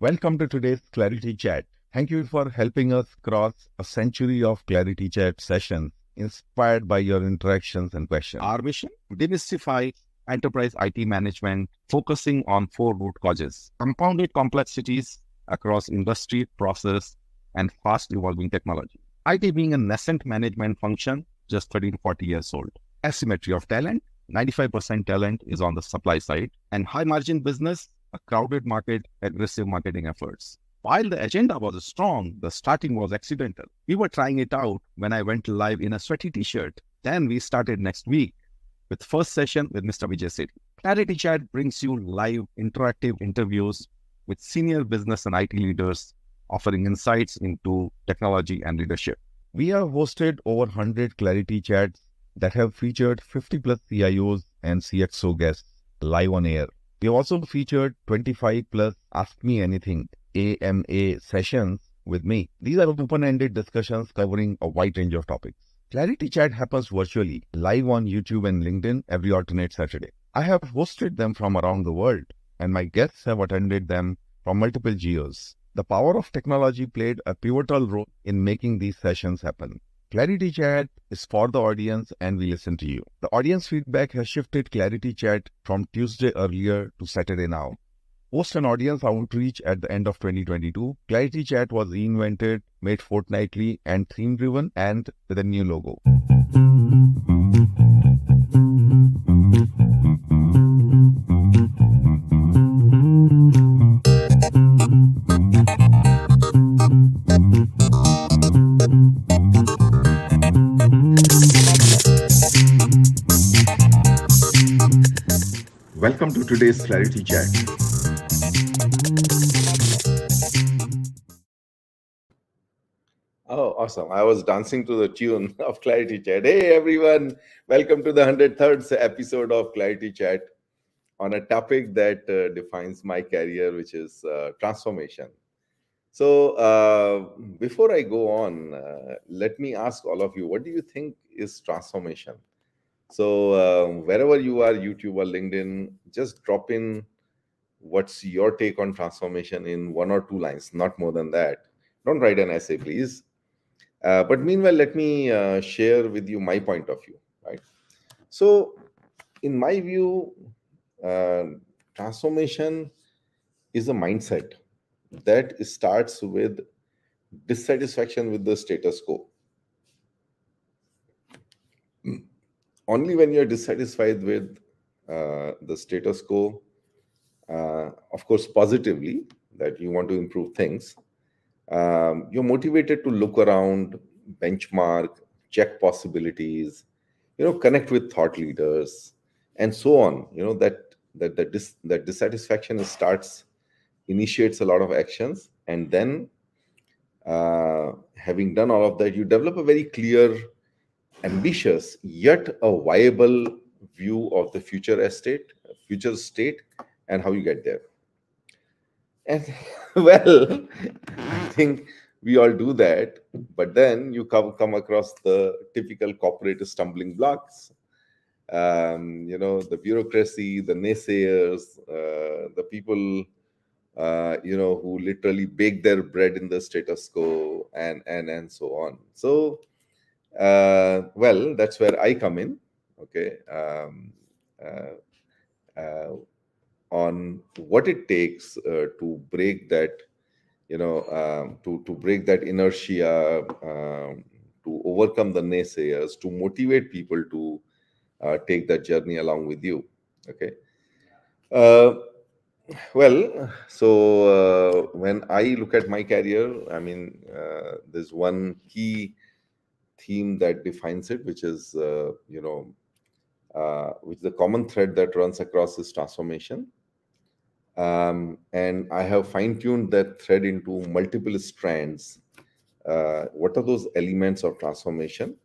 Welcome to today's ClariTea Chat. Thank you for helping us cross a century of ClariTea Chat sessions inspired by your interactions and questions. Our mission? Demystify enterprise IT management, focusing on 4 root causes: compounded complexities across industry, process, and fast evolving technology. IT being a nascent management function, just 30 to 40 years old. Asymmetry of talent, 95% talent is on the supply side, and high margin business, a crowded market, aggressive marketing efforts. While the agenda was strong, the starting was accidental. We were trying it out when I went live in a sweaty t-shirt. Then we started next week with first session with Mr. Vijay Sethi. ClariTea Chat brings you live interactive interviews with senior business and IT leaders offering insights into technology and leadership. We have hosted over 100 ClariTea Chats that have featured 50 plus CIOs and CXO guests live on air. We have also featured 25 plus Ask Me Anything AMA sessions with me. These are open-ended discussions covering a wide range of topics. ClariTea Chat happens virtually, live on YouTube and LinkedIn every alternate Saturday. I have hosted them from around the world, and my guests have attended them from multiple geos. The power of technology played a pivotal role in making these sessions happen. ClariTea Chat is for the audience and we listen to you. The audience feedback has shifted ClariTea Chat from Tuesday earlier to Saturday now. Post an audience outreach at the end of 2022, ClariTea Chat was reinvented, made fortnightly and theme-driven, and with a new logo. Welcome to today's ClariTea Chat. Oh, awesome. I was dancing to the tune of ClariTea Chat. Hey, everyone. Welcome to the 103rd episode of ClariTea Chat on a topic that defines my career, which is transformation. So before I go on, let me ask all of you, what do you think is transformation? So wherever you are, YouTube or LinkedIn, just drop in what's your take on transformation in 1 or 2 lines, not more than that. Don't write an essay, please. But meanwhile, let me share with you my point of view, right? So in my view, transformation is a mindset that starts with dissatisfaction with the status quo. Only when you're dissatisfied with the status quo, of course, positively, that you want to improve things, you're motivated to look around, benchmark, check possibilities, connect with thought leaders, and so on. That dissatisfaction initiates a lot of actions, and then having done all of that, you develop a very clear, ambitious yet a viable view of the future state, and how you get there. And well, I think we all do that, but then you come across the typical corporate stumbling blocks. The bureaucracy, the naysayers, the people, who literally bake their bread in the status quo, and so on. So, well, that's where I come in. Okay. On what it takes to break that, to break that inertia, to overcome the naysayers, to motivate people to take that journey along with you. Okay. Well, so when I look at my career, I mean, there's one key theme that defines it, which is, which is the common thread that runs across this transformation. And I have fine-tuned that thread into multiple strands. What are those elements of transformation?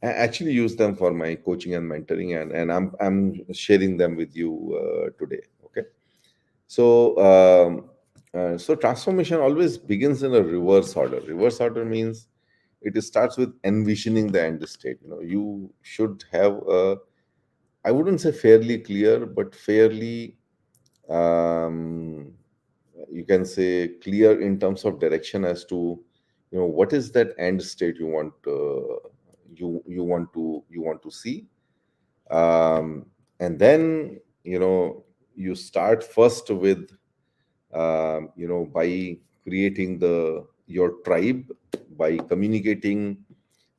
I actually use them for my coaching and mentoring, and I'm sharing them with you today. Okay, so transformation always begins in a reverse order. Reverse order means it starts with envisioning the end state. You should have a, I wouldn't say fairly clear, but fairly you can say, clear in terms of direction as to, what is that end state you want, you want to see. And then, you start first with, by creating your tribe, by communicating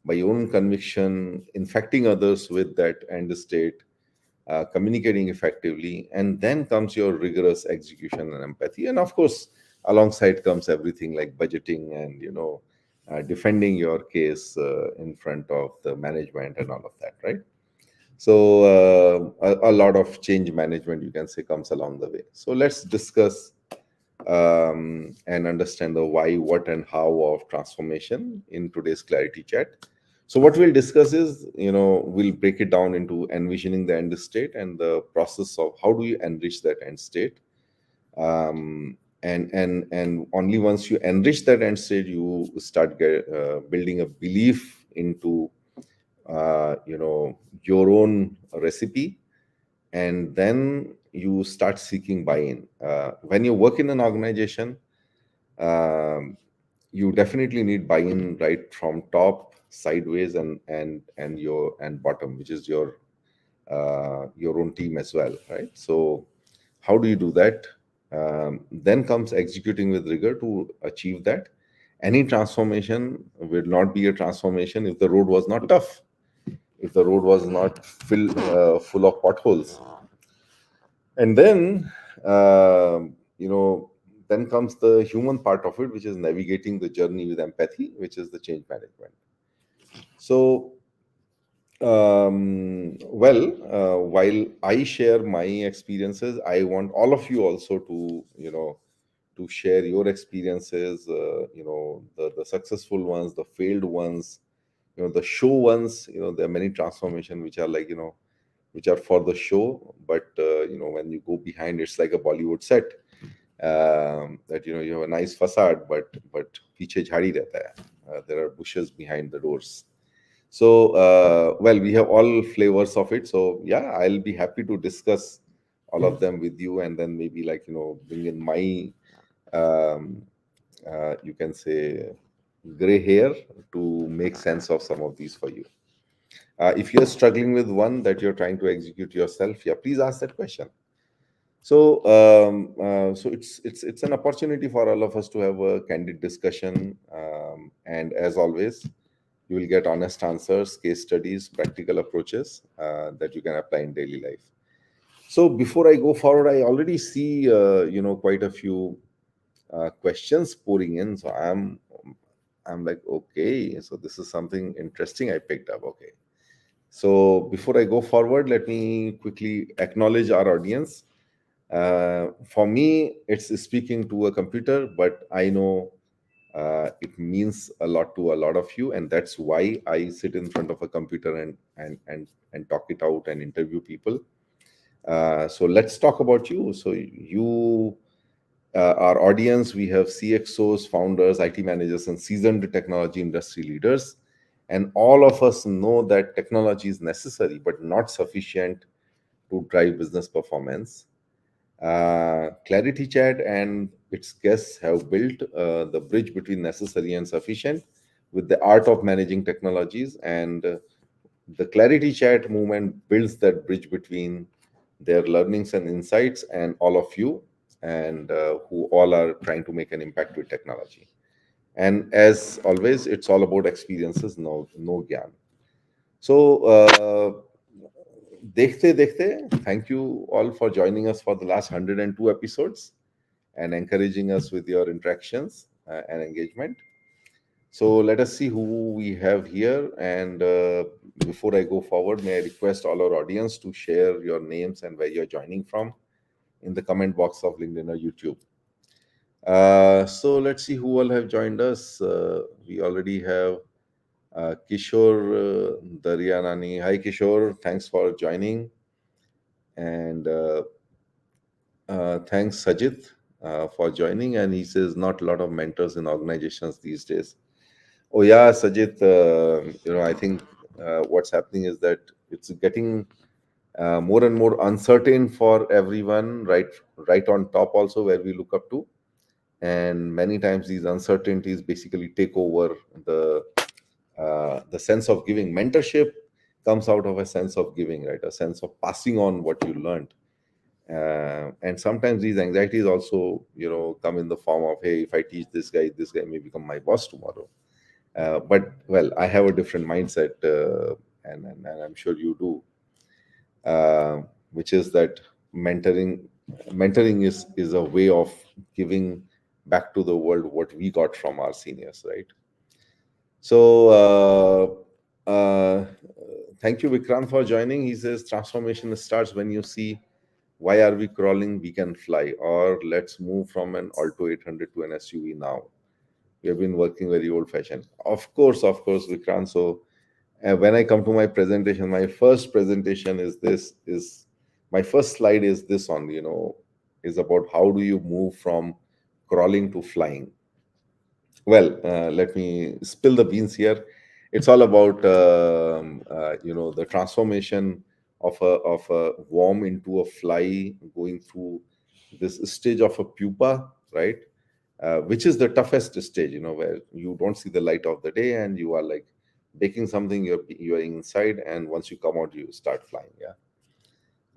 by your own conviction, infecting others with that end state, communicating effectively. And then comes your rigorous execution and empathy. And of course, alongside comes everything like budgeting and, defending your case in front of the management and all of that, right? So a lot of change management, you can say, comes along the way. So let's discuss and understand the why, what, and how of transformation in today's ClariTea Chat. So what we'll discuss is, we'll break it down into envisioning the end state and the process of how do you enrich that end state. And only once you enrich that end state, you start building a belief into, your own recipe, and then you start seeking buy-in. When you work in an organization, um, you definitely need buy-in right from top, sideways, and bottom, which is your own team as well, right? So how do you do that? Then comes executing with rigor to achieve that. Any transformation will not be a transformation if the road was not tough, if the road was not full of potholes. And then, then comes the human part of it, which is navigating the journey with empathy, which is the change management. So, while I share my experiences, I want all of you also to, to share your experiences, the successful ones, the failed ones, the show ones. There are many transformations which are like, which are for the show, but when you go behind, it's like a Bollywood set. That, you have a nice facade, but piche jhadi rehta hai. There are bushes behind the doors. So we have all flavors of it. So yeah, I'll be happy to discuss all of them with you, and then maybe, like, bring in my, um, you can say, gray hair to make sense of some of these for you. If you're struggling with one that you're trying to execute yourself, yeah, please ask that question. So, it's an opportunity for all of us to have a candid discussion, and as always, you will get honest answers, case studies, practical approaches that you can apply in daily life. So, before I go forward, I already see quite a few questions pouring in. So I'm like, okay, so this is something interesting I picked up. Okay. So before I go forward, let me quickly acknowledge our audience. For me, it's speaking to a computer, but I know it means a lot to a lot of you, and that's why I sit in front of a computer and talk it out and interview people. So let's talk about you. So you, our audience, we have CXOs, founders, IT managers, and seasoned technology industry leaders. And all of us know that technology is necessary, but not sufficient to drive business performance. ClariTea Chat and its guests have built the bridge between necessary and sufficient with the art of managing technologies. And the ClariTea Chat movement builds that bridge between their learnings and insights and all of you, and who all are trying to make an impact with technology. And as always, it's all about experiences, no gyan. So, dekhte dekhte, thank you all for joining us for the last 102 episodes and encouraging us with your interactions and engagement. So let us see who we have here. And before I go forward, may I request all our audience to share your names and where you're joining from in the comment box of LinkedIn or YouTube. So let's see who all have joined us. We already have Kishore Daryanani. Hi, Kishore. Thanks for joining. And thanks, Sajid, for joining. And he says, not a lot of mentors in organizations these days. Oh yeah, Sajid. I think what's happening is that it's getting more and more uncertain for everyone. Right on top, also where we look up to. and many times these uncertainties basically take over the sense of giving. Mentorship comes out of a sense of giving, right? A sense of passing on what you learned. And sometimes these anxieties also, come in the form of, hey, if I teach this guy may become my boss tomorrow. But well, I have a different mindset, and I'm sure you do, uh, which is that mentoring is a way of giving back to the world what we got from our seniors, right? So thank you, Vikrant, for joining. He says transformation starts when you see why are we crawling, we can fly, or let's move from an Alto 800 to an SUV now. We have been working very old fashioned. Of course, Vikrant. So when I come to my presentation, my first presentation is my first slide is this on, is about how do you move from crawling to flying. Well, let me spill the beans here. It's all about the transformation of a worm into a fly, going through this stage of a pupa, right? Which is the toughest stage, where you don't see the light of the day and you are like baking something. You're inside, and once you come out, you start flying. Yeah.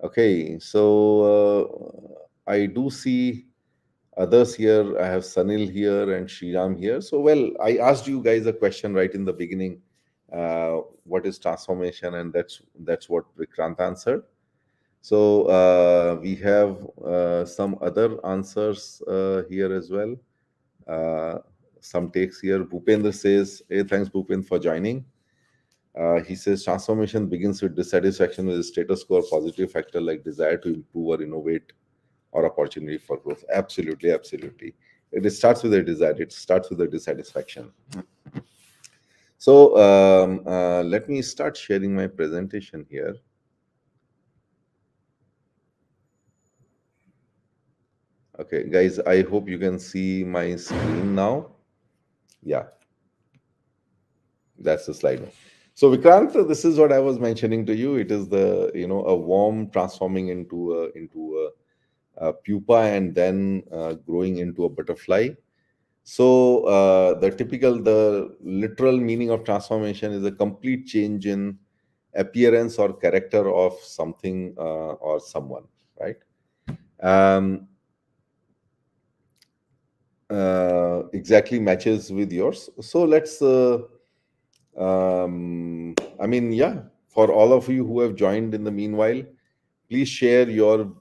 Okay. So I do see others here. I have Sanil here and Sriram here. So, well, I asked you guys a question right in the beginning. What is transformation? And that's what Vikrant answered. So we have some other answers here as well. Uh, some takes here. Bhupendra says, "Hey, thanks, Bhupendra, for joining." He says transformation begins with dissatisfaction with the status quo, or positive factor like desire to improve or innovate or opportunity for growth. Absolutely, absolutely. It starts with a desire. It starts with a dissatisfaction. So let me start sharing my presentation here. Okay, guys, I hope you can see my screen now. Yeah, that's the slide. So Vikrant, this is what I was mentioning to you. It is the a worm transforming into a pupa and then growing into a butterfly. So the literal meaning of transformation is a complete change in appearance or character of something or someone, right? Um, exactly matches with yours. So let's. I mean, yeah. For all of you who have joined in the meanwhile, please share your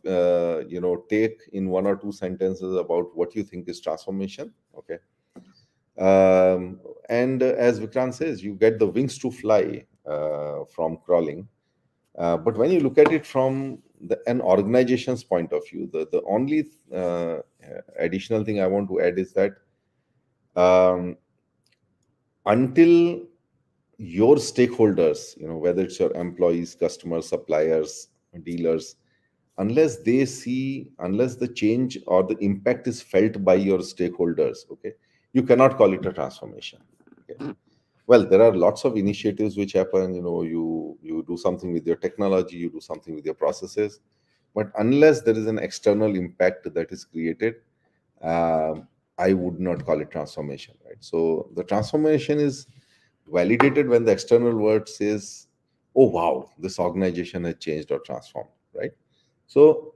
take in one or two sentences about what you think is transformation. Okay. And as Vikrant says, you get the wings to fly from crawling. But when you look at it from an organization's point of view, the only additional thing I want to add is that um, until your stakeholders, whether it's your employees, customers, suppliers, dealers, unless the change or the impact is felt by your stakeholders, okay, you cannot call it a transformation. Okay. Well, there are lots of initiatives which happen. You do something with your technology, you do something with your processes, but unless there is an external impact that is created, um, I would not call it transformation, right? So the transformation is validated when the external world says, oh wow, this organization has changed or transformed, right? So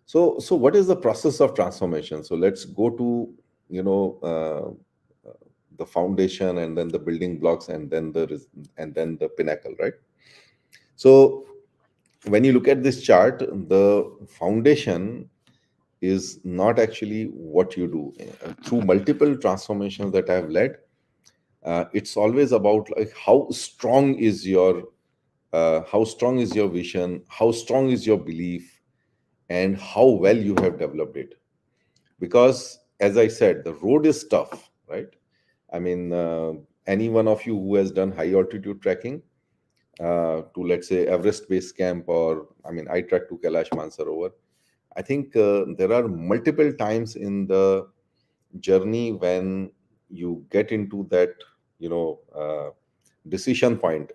so so what is the process of transformation? So let's go to you know the foundation, and then the building blocks, and then the pinnacle, right? So when you look at this chart, the foundation is not actually what you do. Through multiple transformations that I have led, it's always about like how strong is your vision, how strong is your belief, and how well you have developed it. Because as I said, the road is tough, right? I mean, any one of you who has done high altitude trekking to, let's say, Everest base camp, or I mean, I trekked to Kailash Mansarovar. I think there are multiple times in the journey when you get into that, you know, uh, decision point.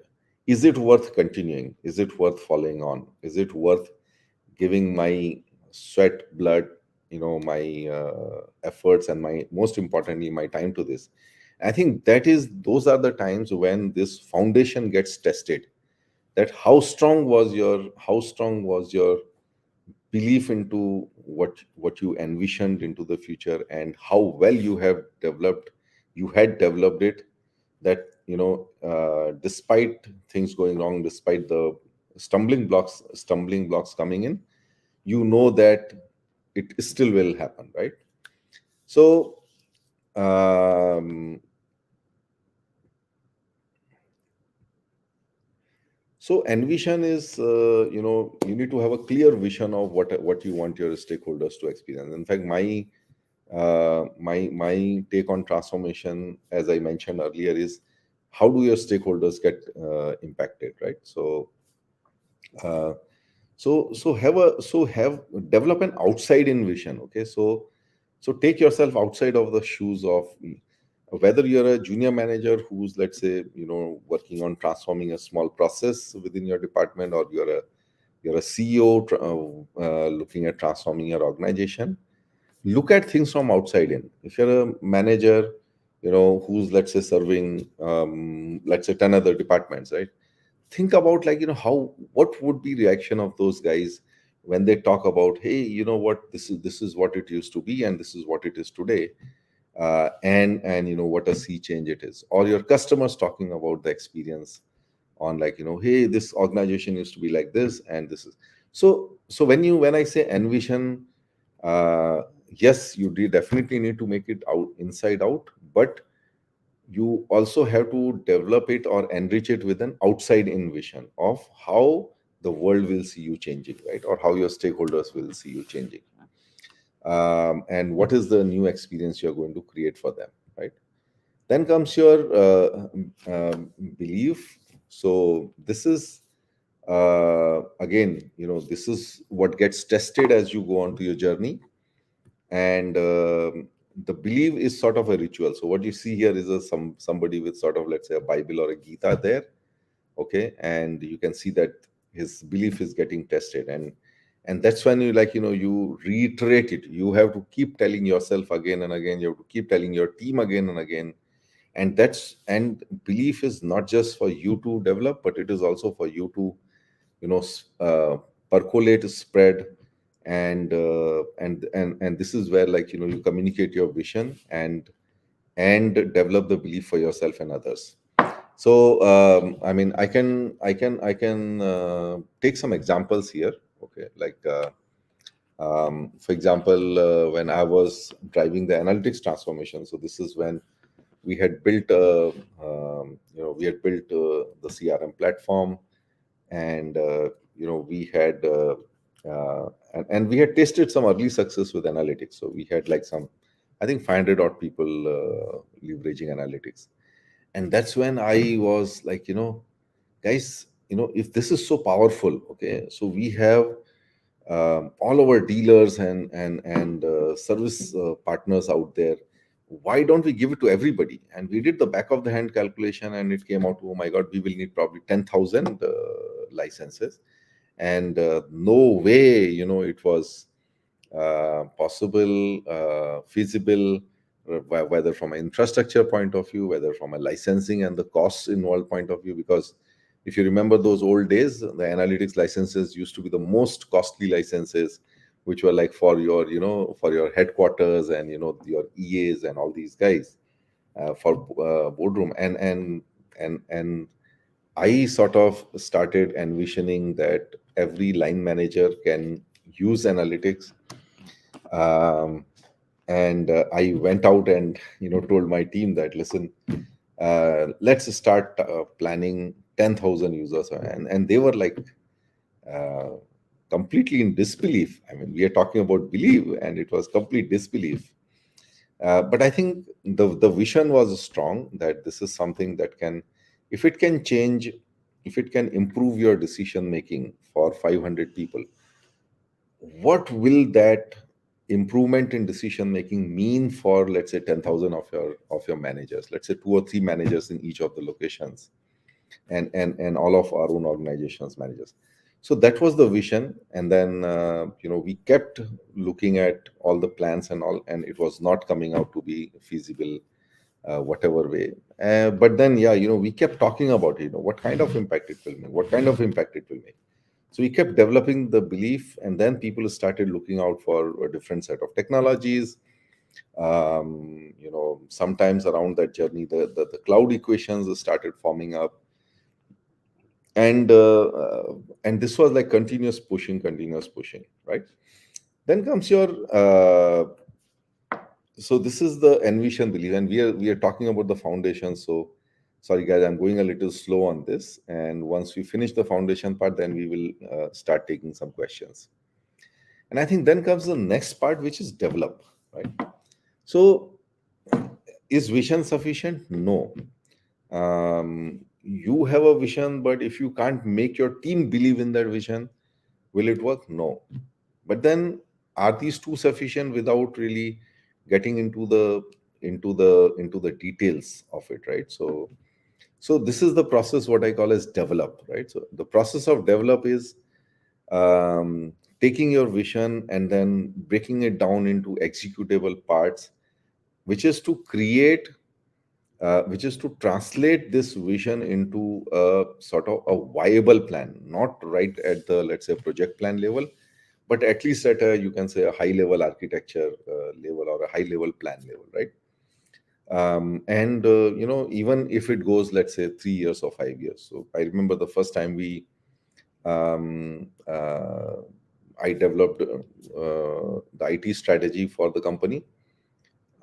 is it worth continuing? Is it worth following on? Is it worth giving my sweat, blood, my efforts, and my, most importantly, my time to this? I think those are the times when this foundation gets tested. That how strong was your belief into what you envisioned into the future, and how well you had developed it. That despite things going wrong, despite the stumbling blocks coming in, that it still will happen, right? So um, envision is, you need to have a clear vision of what you want your stakeholders to experience. In fact, my take on transformation, as I mentioned earlier, is how do your stakeholders get impacted, right? Uh, have develop an outside in vision. Okay, so take yourself outside of the shoes of, whether you're a junior manager who's, let's say, working on transforming a small process within your department, or you're a CEO looking at transforming your organization. Look at things from outside in. If you're a manager, who's, let's say, serving, let's say, 10 other departments, right? Think about, like, what would be reaction of those guys when they talk about, hey, what, this is what it used to be, and this is what it is today. And what a sea change it is. Or your customers talking about the experience on, like, hey, this organization used to be like this, and this is. So when I say envision, uh, yes, you definitely need to make it out inside out, but you also have to develop it or enrich it with an outside in vision of how the world will see you changing, right? Or how your stakeholders will see you changing, and what is the new experience you're going to create for them, right? Then comes your belief. So this is, again, this is what gets tested as you go on to your journey. And the belief is sort of a ritual. So what you see here is somebody with sort of, let's say, a Bible or a Gita there. Okay, and you can see that his belief is getting tested, and that's when you, like, you reiterate it. You have to keep telling yourself again and again. You have to keep telling your team again and again. And belief is not just for you to develop, but it is also for you to, percolate, spread. And this is where, like, you communicate your vision and develop the belief for yourself and others. So I mean, I can take some examples here. Okay, like, for example, when I was driving the analytics transformation. So this is when we had built the CRM platform. And we had and we had tasted some early success with analytics. So we had, like, some, I think, 500 odd people leveraging analytics. And that's when I was like, guys, if this is so powerful, okay, so we have all our dealers and service partners out there. Why don't we give it to everybody? And we did the back of the hand calculation, and it came out to, oh my god, we will need probably 10,000 licenses. And no way, it was possible, feasible, whether from an infrastructure point of view, whether from a licensing and the costs involved point of view. Because if you remember those old days, the analytics licenses used to be the most costly licenses, which were like for your, for your headquarters and, your EAs and all these guys, for boardroom. And I sort of started envisioning that every line manager can use analytics. Um, and I went out and, told my team that, listen, let's start planning 10,000 users. And they were like, uh, completely in disbelief. I mean, we are talking about belief, and it was complete disbelief. But I think the vision was strong, that this is something that can, if it can change, if it can improve your decision making for 500 people, what will that improvement in decision making mean for, let's say, 10,000 of your managers? Let's say two or three managers in each of the locations. and all of our own organizations managers. So that was the vision. And then we kept looking at all the plans and all, and it was not coming out to be feasible, whatever way. But then, we kept talking about it, what kind of impact it will make, what kind of impact it will make. So we kept developing the belief, and then people started looking out for a different set of technologies. Sometimes around that journey, the cloud equations started forming up, and this was like continuous pushing, right? Then comes your so this is the Envision belief, and we are talking about the foundation. So sorry guys, I'm going a little slow on this, and once we finish the foundation part, then we will start taking some questions. And I think then comes the next part, which is develop, right? So is vision sufficient? No. You have a vision, but if you can't make your team believe in that vision, will it work? No. But then, are these two sufficient without really getting into the details of it, right? So this is the process what I call as develop, right? So the process of develop is taking your vision and then breaking it down into executable parts, which is to create which is to translate this vision into a sort of a viable plan, not right at the, let's say, project plan level, but at least at a, you can say, a high level architecture level, or a high level plan level, right? And even if it goes, let's say, 3 years or 5 years. So I remember the first time um, uh, I developed the IT strategy for the company.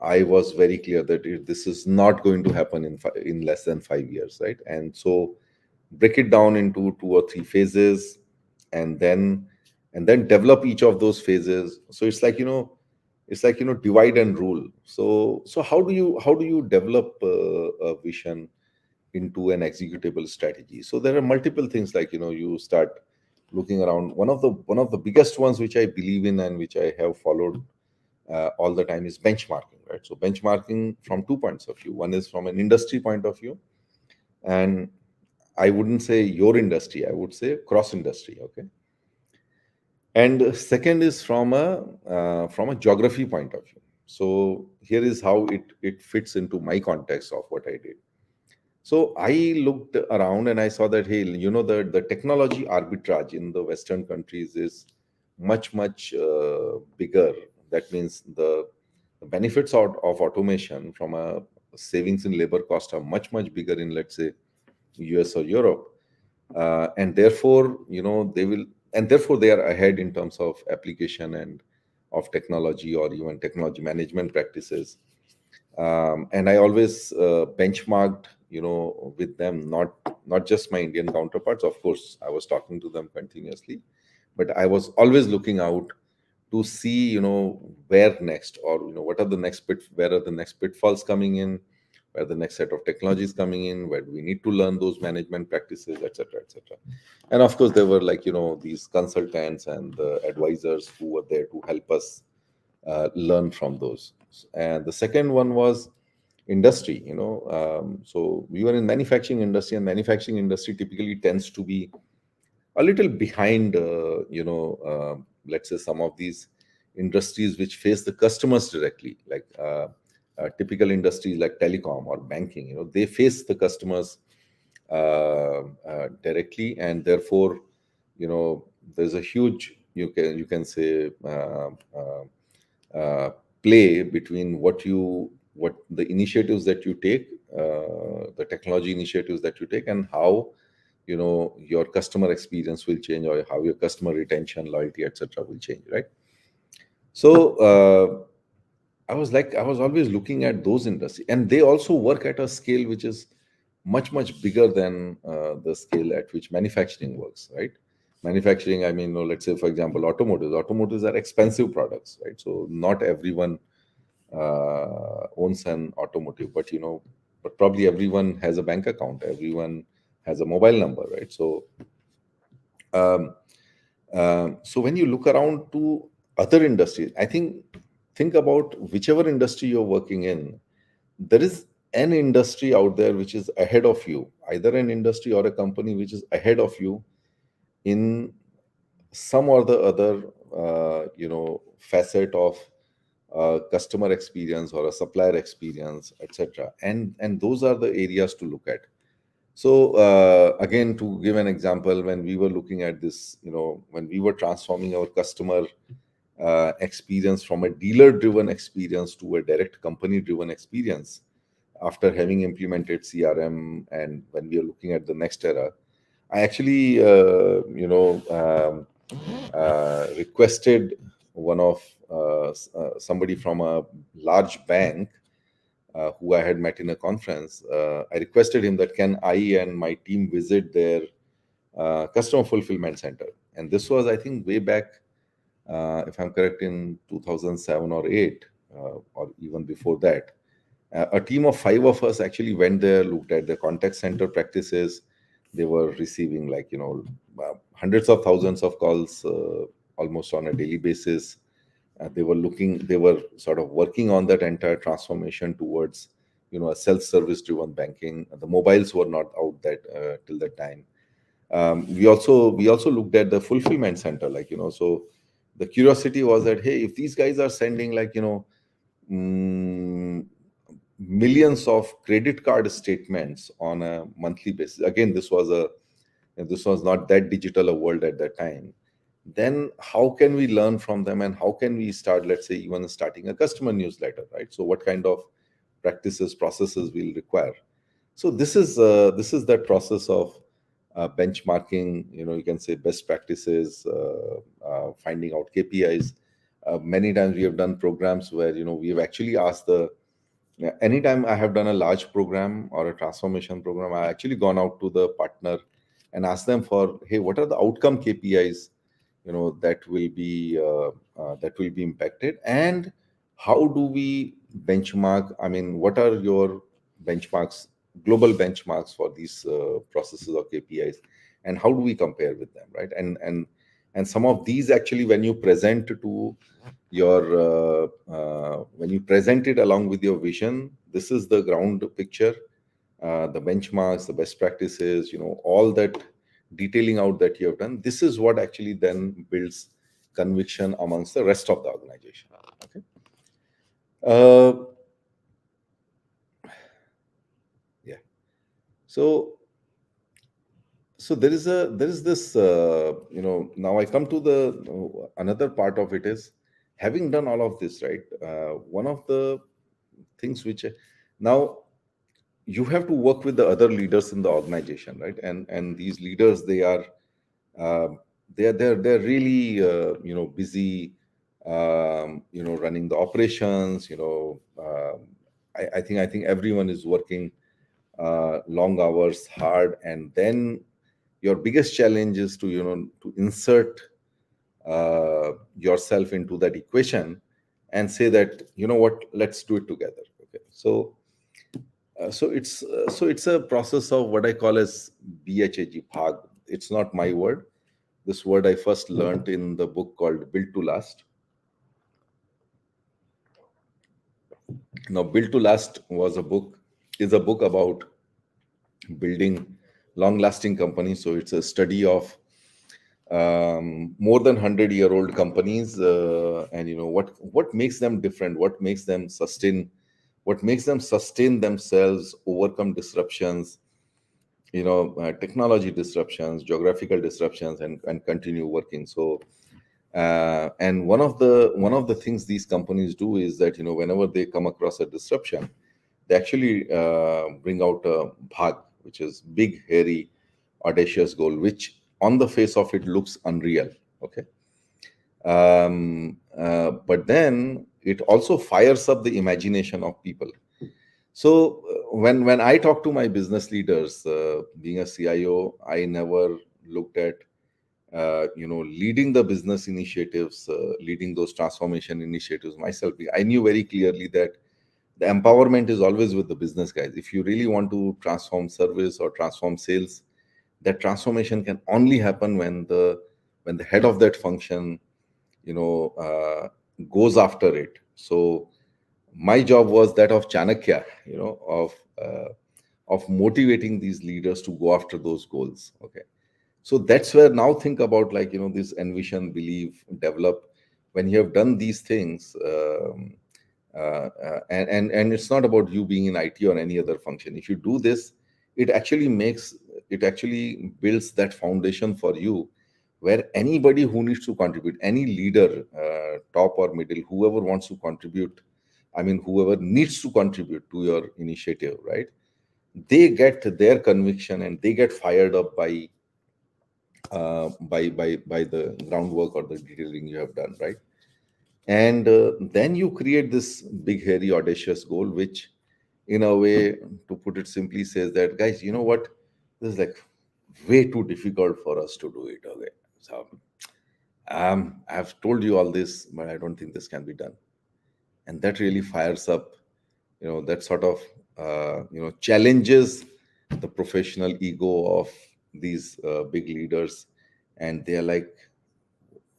I was very clear that this is not going to happen in less than 5 years, right? And so break it down into 2 or 3 phases, and then develop each of those phases. So it's like divide and rule. So how do you develop a vision into an executable strategy? So there are multiple things, like you start looking around. One of the biggest ones which I believe in and which I have followed all the time is benchmarking, right? So benchmarking from 2 points of view. One is from an industry point of view, and I wouldn't say your industry, I would say cross industry, okay? And second is from a geography point of view. So here is how it fits into my context of what I did. So I looked around and I saw that, hey, the technology arbitrage in the Western countries is much bigger. That means the benefits of automation from a savings in labor cost are much bigger in, let's say, US or Europe. And therefore, therefore they are ahead in terms of application and of technology, or even technology management practices. And I always benchmarked, with them, not just my Indian counterparts. Of course, I was talking to them continuously, but I was always looking out to see, where next, or what are the where are the next pitfalls coming in, where the next set of technologies coming in, where do we need to learn those management practices, etc., etc. And of course, there were, like, these consultants and the advisors who were there to help us learn from those. And the second one was industry. So we were in manufacturing industry, and manufacturing industry typically tends to be a little behind, let's say, some of these industries which face the customers directly, like typical industries like telecom or banking. They face the customers directly, and therefore, there's a huge, you can say, play between what the initiatives that you take, the technology initiatives that you take, and how your customer experience will change, or how your customer retention, loyalty, etc., will change, right? So I was always looking at those industries, and they also work at a scale which is much bigger than the scale at which manufacturing works, right? Manufacturing, I mean, let's say, for example, automotives are expensive products, right? So not everyone owns an automotive, but probably everyone has a bank account, everyone has a mobile number, right? So when you look around to other industries, I think about whichever industry you're working in, there is an industry out there which is ahead of you. either an industry or a company which is ahead of you in some or the other facet of customer experience or a supplier experience, etc. And those are the areas to look at. So again, to give an example, when we were looking at this, when we were transforming our customer experience from a dealer driven experience to a direct company driven experience, after having implemented CRM, and when we are looking at the next era, I actually requested one of somebody from a large bank who I had met in a conference. I requested him that can I and my team visit their customer fulfillment center. And this was, I think, way back, if I'm correct, in 2007 or 8, or even before that. A team of 5 of us actually went there, looked at the contact center practices. They were receiving hundreds of thousands of calls almost on a daily basis. They were sort of working on that entire transformation towards a self-service driven banking. The mobiles were not out that till that time. We also looked at the fulfillment center, so the curiosity was that, hey, if these guys are sending mm, millions of credit card statements on a monthly basis, again, this was not that digital a world at that time, then how can we learn from them, and how can we start, let's say, even starting a customer newsletter, right? So what kind of practices, processes we'll require? So this is that process of benchmarking, you can say best practices, finding out KPIs. Many times we have done programs where we have actually asked anytime I have done a large program or a transformation program, I actually gone out to the partner and asked them for, hey, what are the outcome KPIs that will be impacted, and how do we benchmark? I mean, what are your benchmarks, global benchmarks for these processes or KPIs, and how do we compare with them, right? And some of these, actually, when you present to your when you present it along with your vision, this is the ground picture, the benchmarks, the best practices, all that detailing out that you have done. This is what actually then builds conviction amongst the rest of the organization. Okay. Yeah. So there is this now I come to the another part of it is, having done all of this, right? One of the things which now you have to work with the other leaders in the organization, right? And these leaders, they are uh, they're really busy, running the operations. I think everyone is working long hours, hard, and then your biggest challenge is to insert yourself into that equation and say that, what, let's do it together. Okay. So it's a process of what I call as BHAG. It's not my word. This word I first learned in the book called Built to Last. Now, Built to Last is a book about building long-lasting companies. So it's a study of more than 100-year-old companies, and what makes them different, what makes them sustain themselves, overcome disruptions, technology disruptions, geographical disruptions, and continue working. So and one of the things these companies do is that, whenever they come across a disruption, they actually bring out a BHAG, which is big, hairy, audacious goal, which on the face of it looks unreal. Okay. But then it also fires up the imagination of people. So when I talk to my business leaders, being a CIO, I never looked at leading the business initiatives, leading those transformation initiatives myself. I knew very clearly that the empowerment is always with the business guys. If you really want to transform service or transform sales, that transformation can only happen when the head of that function goes after it. So my job was that of Chanakya, of motivating these leaders to go after those goals. Okay, so that's where now think about, like, this envision, believe, develop. When you have done these things, and it's not about you being in IT or any other function. If you do this, it actually makes, it actually builds that foundation for you, where anybody who needs to contribute, any leader, top or middle, whoever wants to contribute, I mean, whoever needs to contribute to your initiative, right? They get their conviction and they get fired up by the groundwork or the detailing you have done, right? And then you create this big, hairy, audacious goal, which, in a way, to put it simply, says that, guys, you know what? This is like way too difficult for us to do it. Okay, so I've told you all this, but I don't think this can be done. And that really fires up, that sort of, challenges the professional ego of these big leaders. And they're like,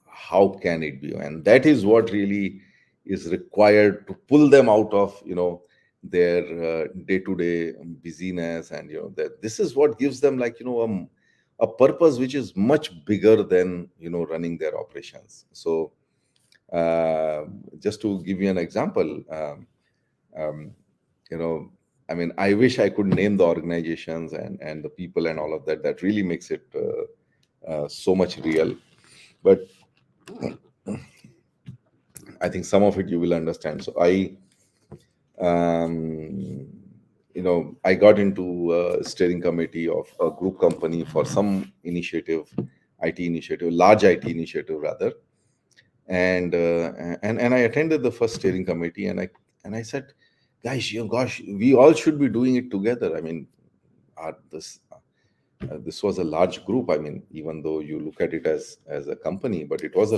how can it be? And that is what really is required to pull them out of, their day-to-day busyness. And that this is what gives them, like, a purpose which is much bigger than, running their operations. So just to give you an example, um, you know I mean, I wish I could name the organizations and the people and all of that. That really makes it so much real. But I think some of it you will understand. So um, I got into a steering committee of a group company for some initiative, IT initiative, large IT initiative rather. And I attended the first steering committee, and I said, guys, gosh, we all should be doing it together. I mean, this was a large group. I mean, even though you look at it as a company, but it is a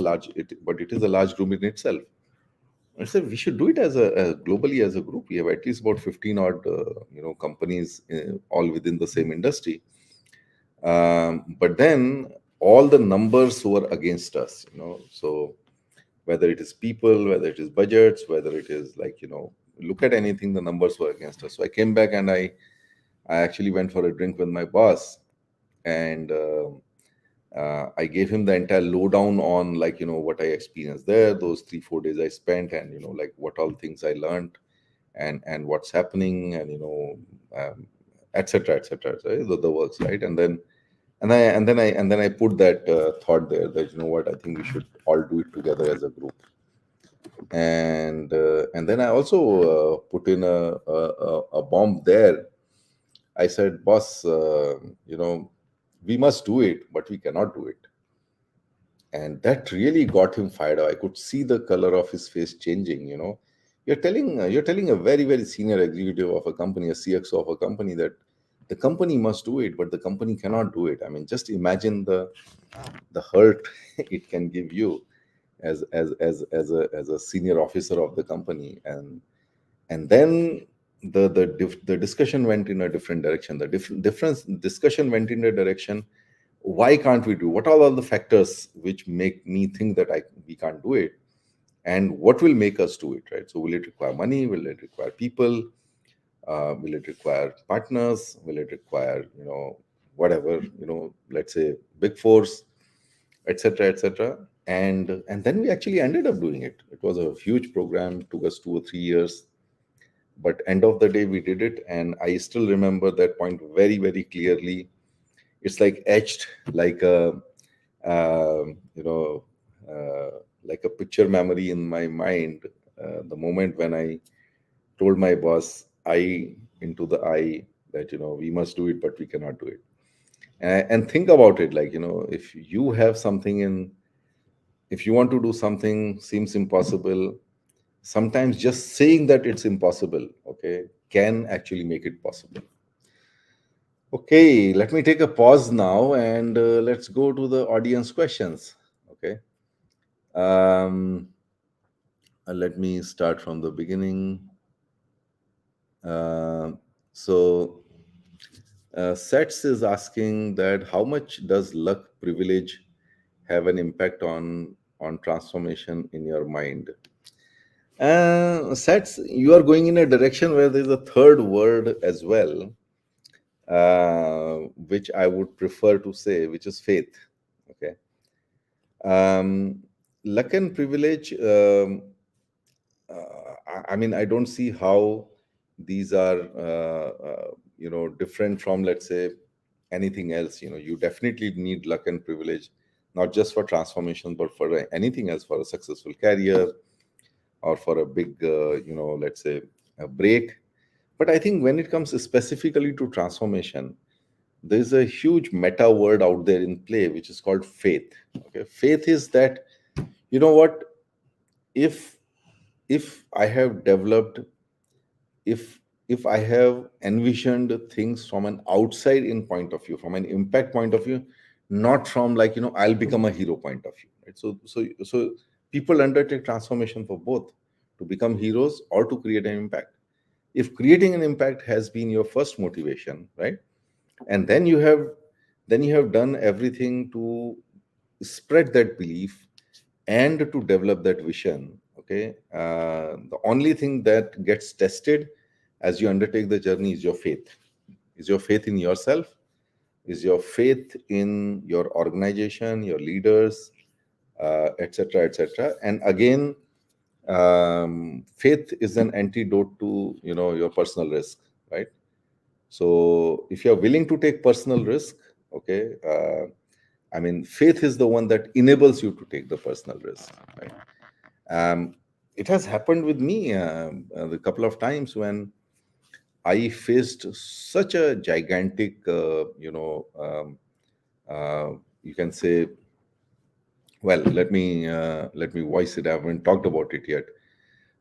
large group in itself. I said we should do it as globally as a group. We have at least about 15 odd companies, all within the same industry. But then all the numbers were against us. So whether it is people, whether it is budgets, whether it is, like, look at anything, the numbers were against us. So I came back and I actually went for a drink with my boss, and I gave him the entire lowdown on, like, what I experienced there, those 3-4 days I spent, and like what all things I learned, and what's happening, and etc., etc. So the works, right? And then I put that thought there that, what, I think we should all do it together as a group. And then I also put in a bomb there. I said, boss, we must do it, but we cannot do it. And that really got him fired up. I could see the color of his face changing. You're telling a very, very senior executive of a company, a CXO of a company, that the company must do it, but the company cannot do it. I mean, just imagine the hurt it can give you as a senior officer of the company. And then the discussion went in a different direction. The difference discussion went in a direction, why can't we do, what are all the factors which make me think that we can't do it, and what will make us do it, right? So will it require money, will it require people, will it require partners, will it require, whatever, let's say big force, etc., etc. And then we actually ended up doing it. It was a huge program, took us 2 or 3 years, but end of the day we did it. And I still remember that point very, very clearly. It's like etched, like a you know like a picture memory in my mind. The moment when I told my boss, I into the eye, that we must do it, but we cannot do it. And think about it, like, if you have something in, if you want to do something seems impossible, sometimes just saying that it's impossible, okay, can actually make it possible. Okay, let me take a pause now, and let's go to the audience questions. Okay. um Let me start from the beginning. uh, so Sets is asking that how much does luck, privilege have an impact on transformation in your mind? Sets, you are going in a direction where there's a third word as well. which I would prefer to say, which is faith. Okay. Luck and privilege. I mean, I don't see how these are, different from, let's say, anything else. You definitely need luck and privilege, not just for transformation, but for anything else, for a successful career or for a big, let's say, a break. But I think when it comes specifically to transformation, there's a huge meta word out there in play, which is called faith. Okay, faith is that, you know what, if I have developed, if I have envisioned things from an outside in point of view, from an impact point of view, not from, like, I'll become a hero point of view, right? So people undertake transformation for both, to become heroes or to create an impact. If creating an impact has been your first motivation, right, and then you have done everything to spread that belief and to develop that vision. Okay, the only thing that gets tested as you undertake the journey is your faith. Is your faith in yourself, is your faith in your organization, your leaders, etc., etc. And again, faith is an antidote to, your personal risk, right? So if you're willing to take personal risk, okay, I mean, faith is the one that enables you to take the personal risk, right? It has happened with me a couple of times when I faced such a gigantic, you can say, well, let me voice it. I haven't talked about it yet.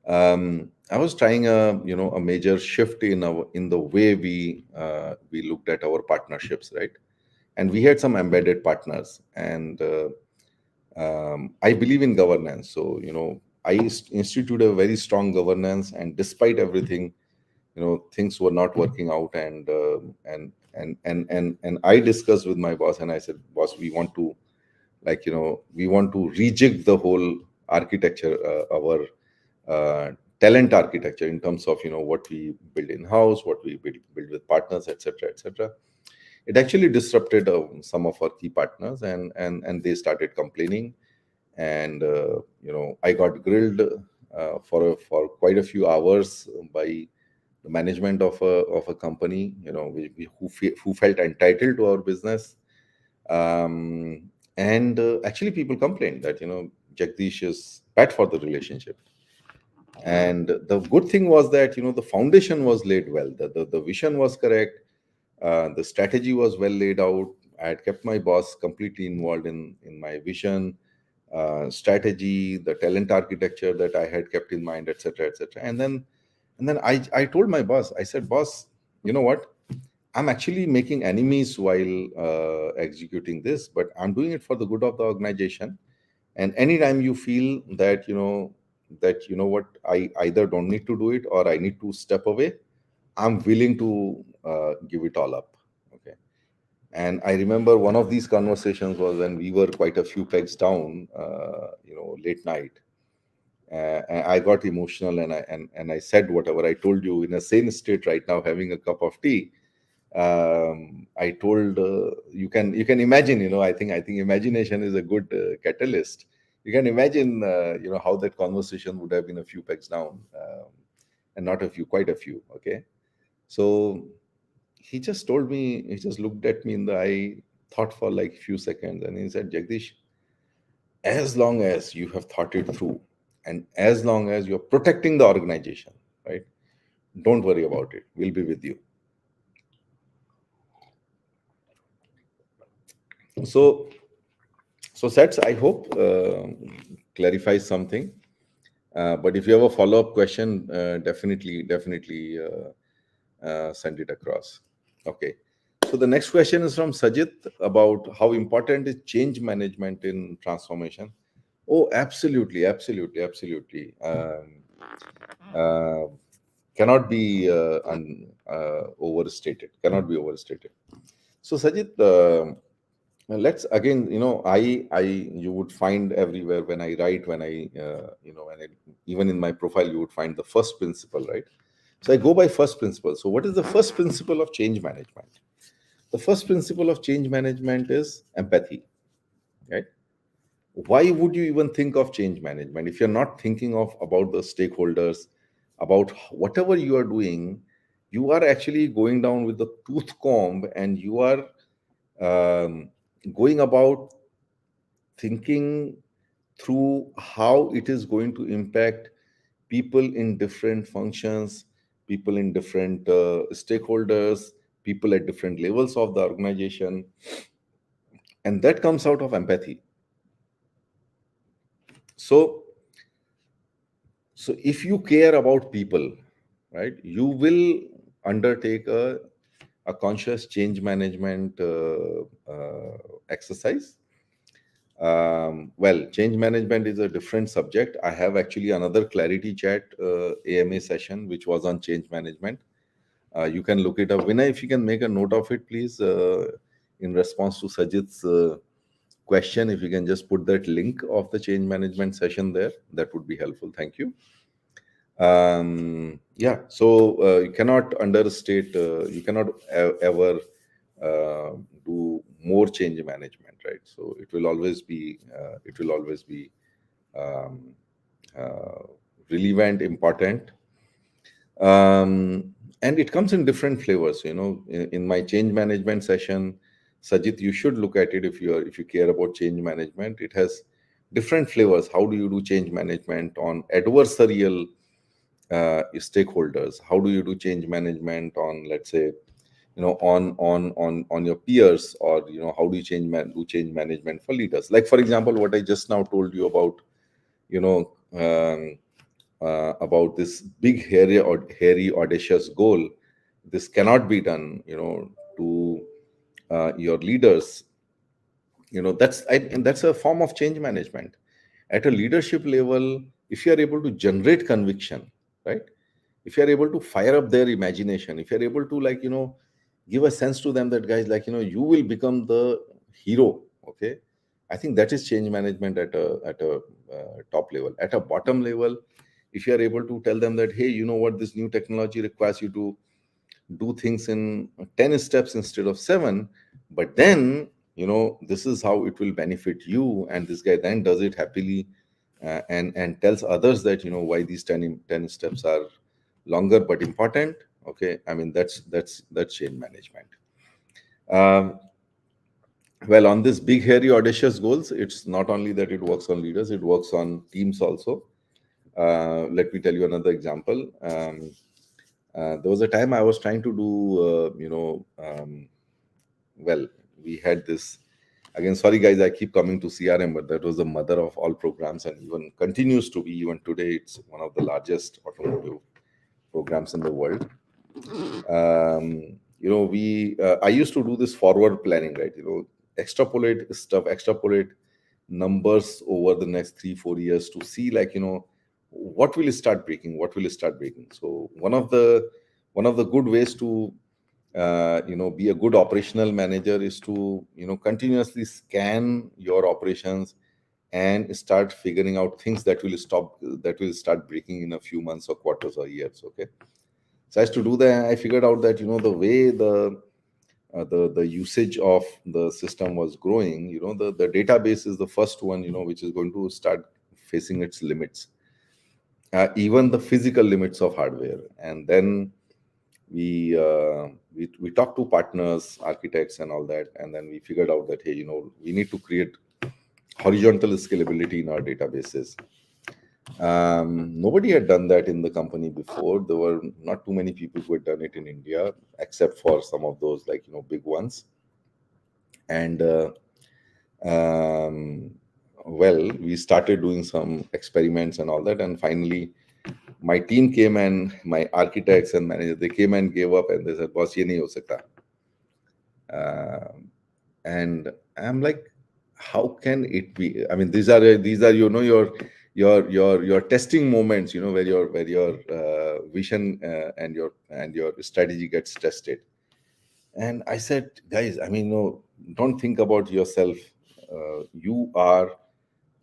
I was trying a major shift in the way we looked at our partnerships, right? And we had some embedded partners, and I believe in governance. So, I instituted a very strong governance, and despite everything, things were not working out, and I discussed with my boss, and I said, boss, we want to, like, we want to rejig the whole architecture, our talent architecture, in terms of, what we build in house, what we build with partners, etc., etc. It actually disrupted some of our key partners, and they started complaining, and I got grilled for quite a few hours by the management of a company, who felt entitled to our business. And actually, people complained that, Jagdish is bad for the relationship. And the good thing was that, the foundation was laid well, the vision was correct, the strategy was well laid out. I had kept my boss completely involved in my vision, strategy, the talent architecture that I had kept in mind, etc., etc. And then I told my boss, I said, boss, you know what? I'm actually making enemies while executing this, but I'm doing it for the good of the organization. And anytime you feel that, what, I either don't need to do it or I need to step away, I'm willing to give it all up. Okay. And I remember one of these conversations was when we were quite a few pegs down, late night. And I got emotional, and I said whatever I told you in a sane state right now, having a cup of tea. I told, you can imagine, I think imagination is a good catalyst. You can imagine, how that conversation would have been a few pegs down, and not a few, quite a few. Okay. So he just told me, he just looked at me in the eye, thought for like a few seconds, and he said, Jagdish, as long as you have thought it through, and as long as you're protecting the organization, right, don't worry about it. We'll be with you. So Sets, I hope clarifies something. But if you have a follow-up question, definitely send it across. Okay. So the next question is from Sajid about how important is change management in transformation. Oh, absolutely, absolutely, absolutely. Uh, cannot be overstated. Cannot be overstated. So Sajid, let's again, you would find everywhere when I write, when I, even in my profile, you would find the first principle, right? So I go by first principle. So what is the first principle of change management? the first principle of change management is empathy, right? Why would you even think of change management if you're not thinking of about the stakeholders, about whatever you are doing? You are actually going down with the tooth comb, and you are going about thinking through how it is going to impact people in different functions, people in different stakeholders, people at different levels of the organization, and that comes out of empathy. So so if you care about people, right, you will undertake a conscious change management exercise. Well, change management is a different subject. I have actually another ClariTea Chat AMA session which was on change management. You can look it up. Vinay, if you can make a note of it, please, in response to Sajid's question, if you can just put that link of the change management session there, that would be helpful. Thank you. Yeah, so you cannot understate, you cannot ever do more change management, right? So it will always be um, uh, relevant, important, and it comes in different flavors. In my change management session, Sajid, you should look at it. If you care about change management, it has different flavors. How do you do change management on adversarial stakeholders? How do you do change management on, let's say, on your peers? Or how do you do change management for leaders? Like, for example, what I just now told you about, you know about this big hairy audacious goal. This cannot be done, to your leaders. And that's a form of change management at a leadership level. If you are able to generate conviction, right, if you are able to fire up their imagination, if you are able to, like, give a sense to them that, guys, like, you will become the hero. Okay, I think that is change management at a top level. At a bottom level, if you are able to tell them that, hey, you know what, this new technology requires you to do things in 10 steps instead of 7, but then, this is how it will benefit you, and this guy then does it happily, and tells others that, why these 10 steps are longer but important. Okay, I mean, that's change management. um, well, on this big hairy audacious goals, it's not only that it works on leaders, it works on teams also. Let me tell you another example. There was a time I was trying to do, well, we had this. Again, sorry guys, I keep coming to CRM, but that was the mother of all programs, and even continues to be. Even today, it's one of the largest automotive programs in the world. We I used to do this forward planning, right? Extrapolate stuff, extrapolate numbers over the next 3-4 years to see, like, what will start breaking, what will start breaking. So one of the good ways to be a good operational manager is to, continuously scan your operations and start figuring out things that will start breaking in a few months or quarters or years. Okay, so as to do that, I figured out that, the way the usage of the system was growing, the database is the first one, which is going to start facing its limits, even the physical limits of hardware. And then we talked to partners, architects, and all that, and then we figured out that, hey, we need to create horizontal scalability in our databases. Nobody had done that in the company before. There were not too many people who had done it in India, except for some of those, like, big ones. And um, well, we started doing some experiments and all that, and finally my team came, and my architects and managers, they came and gave up, and they said, boss, ye nahi ho sakta. And I'm like, how can it be? I mean, these are your testing moments, where your vision and your strategy gets tested. And I said, guys, I mean, no, don't think about yourself. You are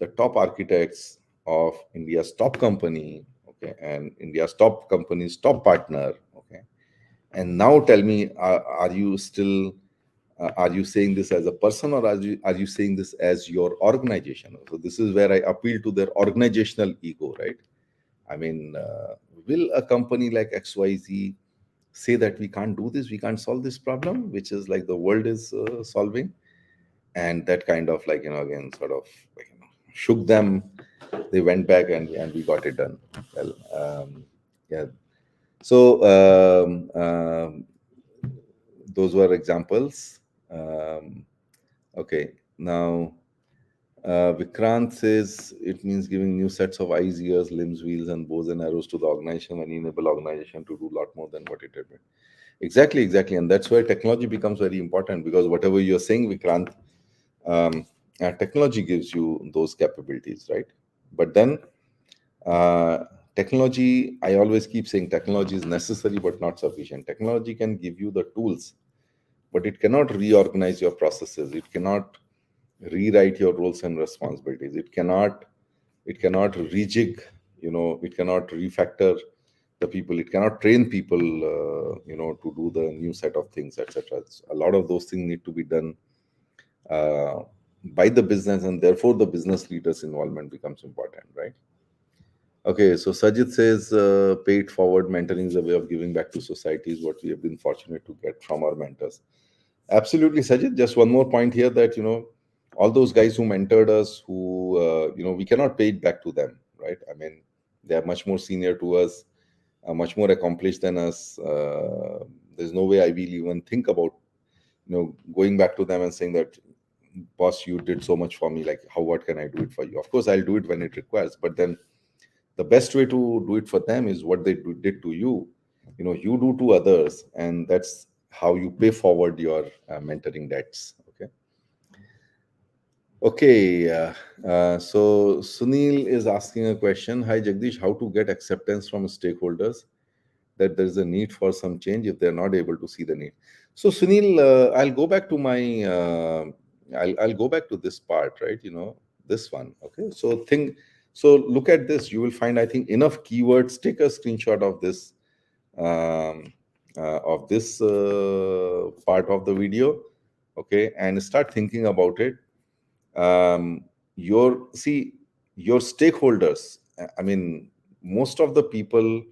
the top architects of India's top company, okay, and India's top company's top partner, okay. And now tell me, are you still Are you saying this as a person, or are you saying this as your organization? So this is where I appeal to their organizational ego, right? I mean, will a company like XYZ say that we can't do this, we can't solve this problem, which is like the world is solving? And that kind of, like, again, sort of, like, shook them. They went back, and we got it done. Well, yeah. So those were examples. Okay, now Vikrant says it means giving new sets of eyes, ears, limbs, wheels, and bows and arrows to the organization and enable organization to do a lot more than what it did. Exactly, exactly, and that's where technology becomes very important, because whatever you're saying, Vikrant, um, technology gives you those capabilities, right? But then uh, technology, I always keep saying, technology is necessary but not sufficient. Technology can give you the tools, but it cannot reorganize your processes. It cannot rewrite your roles and responsibilities. It cannot rejig, it cannot refactor the people. It cannot train people, to do the new set of things, etc. A lot of those things need to be done uh, by the business, and therefore the business leaders involvement becomes important, right? Okay, so Sajid says, pay it forward. Mentoring is a way of giving back to society, is what we have been fortunate to get from our mentors. Absolutely, Sajid. Just one more point here, that all those guys who mentored us, who we cannot pay it back to them, right? I mean, they are much more senior to us, much more accomplished than us. There's no way I will even think about going back to them and saying that, boss, you did so much for me. Like, what can I do it for you? Of course, I'll do it when it requires, but then the best way to do it for them is what they did to you. You do to others, and that's how you pay forward your mentoring debts. Okay. Okay, so Sunil is asking a question. Hi Jagdish, how to get acceptance from stakeholders that there is a need for some change if they're not able to see the need? So Sunil, I'll go back to my I'll go back to this part, right? This one. Okay, so look at this. You will find, I think, enough keywords. Take a screenshot um, of this part of the video, okay, and start thinking about it. um, your stakeholders, I mean, most of the people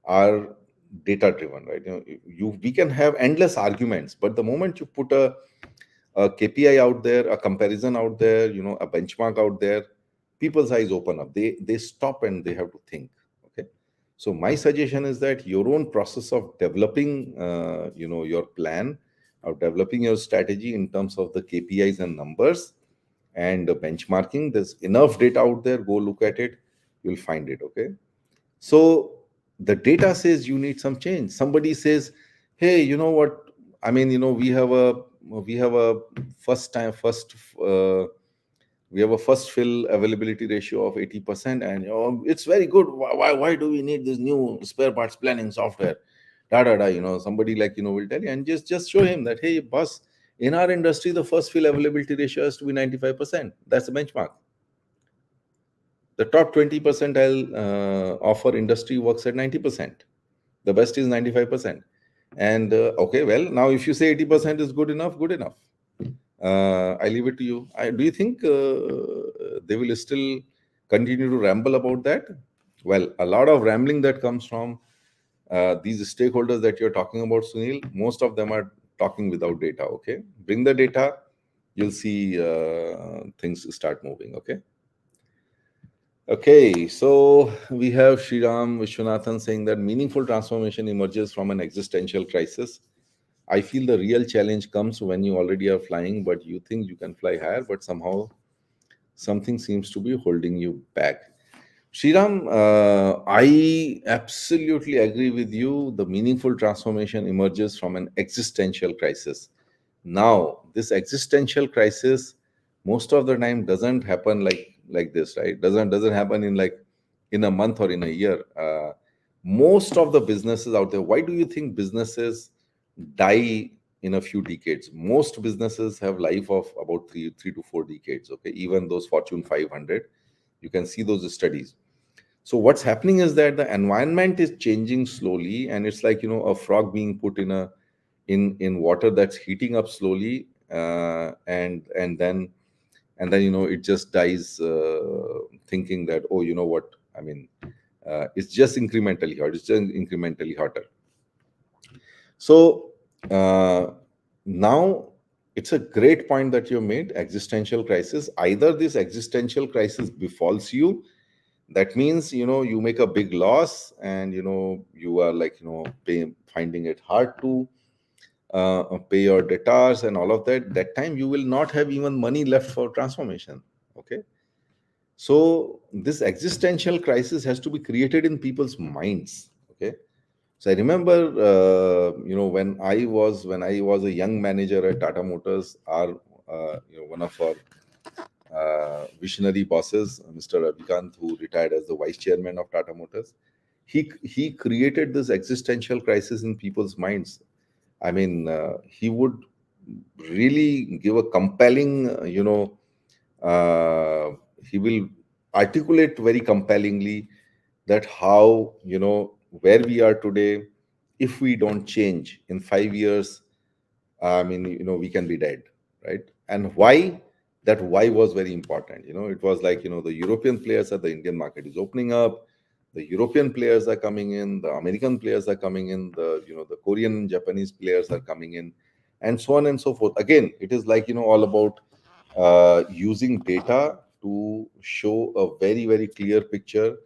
are data driven, right? We can have endless arguments, but the moment you put a KPI out there, a comparison out there, a benchmark out there, people's eyes open up. They stop and they have to think. Okay, so my suggestion is that your own process of developing your plan, of developing your strategy in terms of the KPIs and numbers and benchmarking, there's enough data out there. Go look at it, you'll find it. Okay, so the data says you need some change. Somebody says, hey, you know what, I mean, we have a first time first we have a first fill availability ratio of 80%, and it's very good. Why do we need this new spare parts planning software? Somebody, like, will tell you, and just show him that, hey boss, in our industry the first fill availability ratio has to be 95%. That's the benchmark. The top 20 percentile offer industry works at 90%. The best is 95%. And okay, well, now if you say 80% is good enough, good enough. I leave it to you. Do you think they will still continue to ramble about that? Well, a lot of rambling that comes from these stakeholders that you're talking about, Sunil, most of them are talking without data. Okay, bring the data, you'll see things start moving. Okay. Okay, so we have Sriram Vishwanathan saying that meaningful transformation emerges from an existential crisis. I feel the real challenge comes when you already are flying, but you think you can fly higher, but somehow something seems to be holding you back. Sriram, I absolutely agree with you. The meaningful transformation emerges from an existential crisis. Now, this existential crisis, most of the time, doesn't happen like this, right? Doesn't happen in a month or in a year. Most of the businesses out there, why do you think businesses die in a few decades? Most businesses have life of about three to 4 decades. Okay, even those Fortune 500, you can see those studies. So what's happening is that the environment is changing slowly, and it's like, a frog being put in water that's heating up slowly. and then it just dies, thinking that, oh, you know what, I mean, it's just incrementally hot. It's just incrementally hotter. So now it's a great point that you made. Existential crisis. Either this existential crisis befalls you, that means you make a big loss, and you are like finding it hard to pay your debtors and all of that. That time you will not have even money left for transformation. Okay. So this existential crisis has to be created in people's minds. Okay. So I remember, when I was a young manager at Tata Motors, our one of our visionary bosses, Mr. Abhikant, who retired as the vice chairman of Tata Motors, he created this existential crisis in people's minds. I mean, he would really give a compelling, he will articulate very compellingly that how, where we are today, if we don't change in 5 years, I mean, we can be dead, right? And why? That why was very important. It was like, the European players at the Indian market is opening up. The European players are coming in. The American players are coming in. The Korean and Japanese players are coming in, and so on and so forth. Again, it is like, all about using data to show a very, very clear picture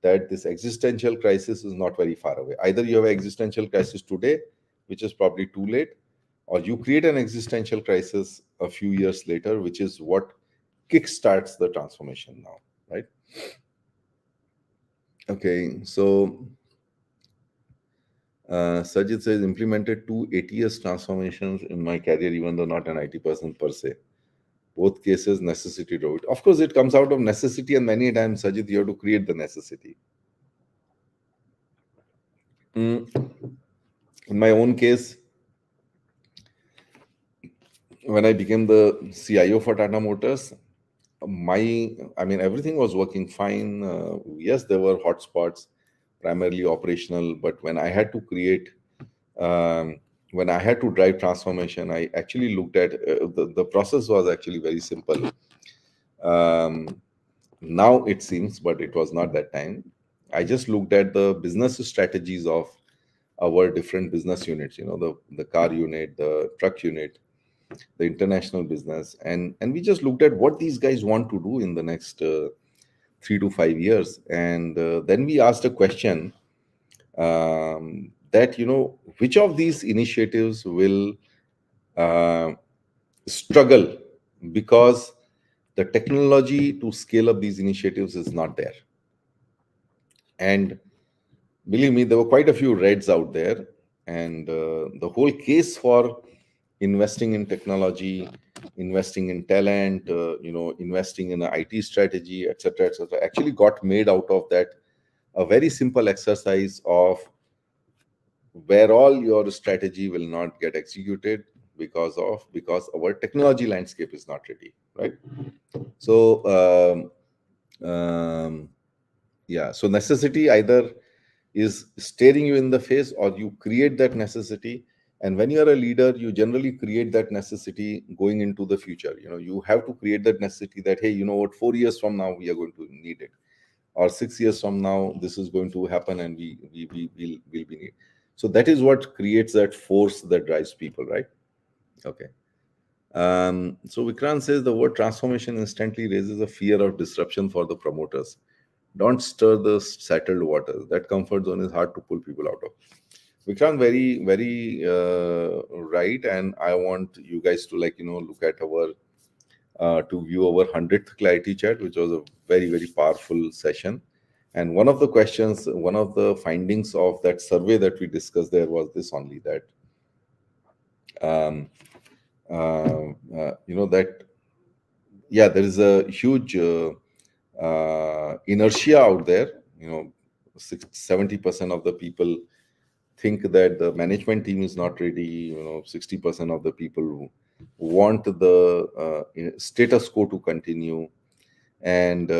that this existential crisis is not very far away. Either you have an existential crisis today, which is probably too late, or you create an existential crisis a few years later, which is what kickstarts the transformation now, right? Okay, so Sajid says, implemented two ATS transformations in my career, even though not an IT person per se. Both cases necessity drove it. Of course, it comes out of necessity, and many times, Sajid, you have to create the necessity. In my own case, when I became the CIO for Tata Motors, I mean, everything was working fine. Yes, there were hotspots, primarily operational, but when I had to um, when I had to drive transformation, I actually looked at the process was actually very simple. Um, Now it seems, but it was not that time. I just looked at the business strategies of our different business units, the car unit, the truck unit, the international business, and we just looked at what these guys want to do in the next 3 to 5 years. And then we asked a question, that, which of these initiatives will uh, struggle because the technology to scale up these initiatives is not there. And believe me, there were quite a few reds out there, and the whole case for investing in technology, investing in talent, investing in an IT strategy, etc., actually got made out of that a very simple exercise of where all your strategy will not get executed because our technology landscape is not ready, right? So yeah, so necessity either is staring you in the face, or you create that necessity. And when you are a leader, you generally create that necessity going into the future. You have to create that necessity that, hey, you know what, 4 years from now we are going to need it, or 6 years from now this is going to happen, and we will be need. So that is what creates that force that drives people, right? Okay. So Vikrant says the word transformation instantly raises a fear of disruption for the promoters. Don't stir the settled waters. That comfort zone is hard to pull people out of. Vikrant, very, very right. And I want you guys to, like, look at our, to view our 100th Clarity Chat, which was a very, very powerful session. And one of the questions, one of the findings of that survey that we discussed there was this only, that, um, that, yeah, there is a huge inertia out there. 70% of the people think that the management team is not ready. 60% of the people want the status quo to continue. And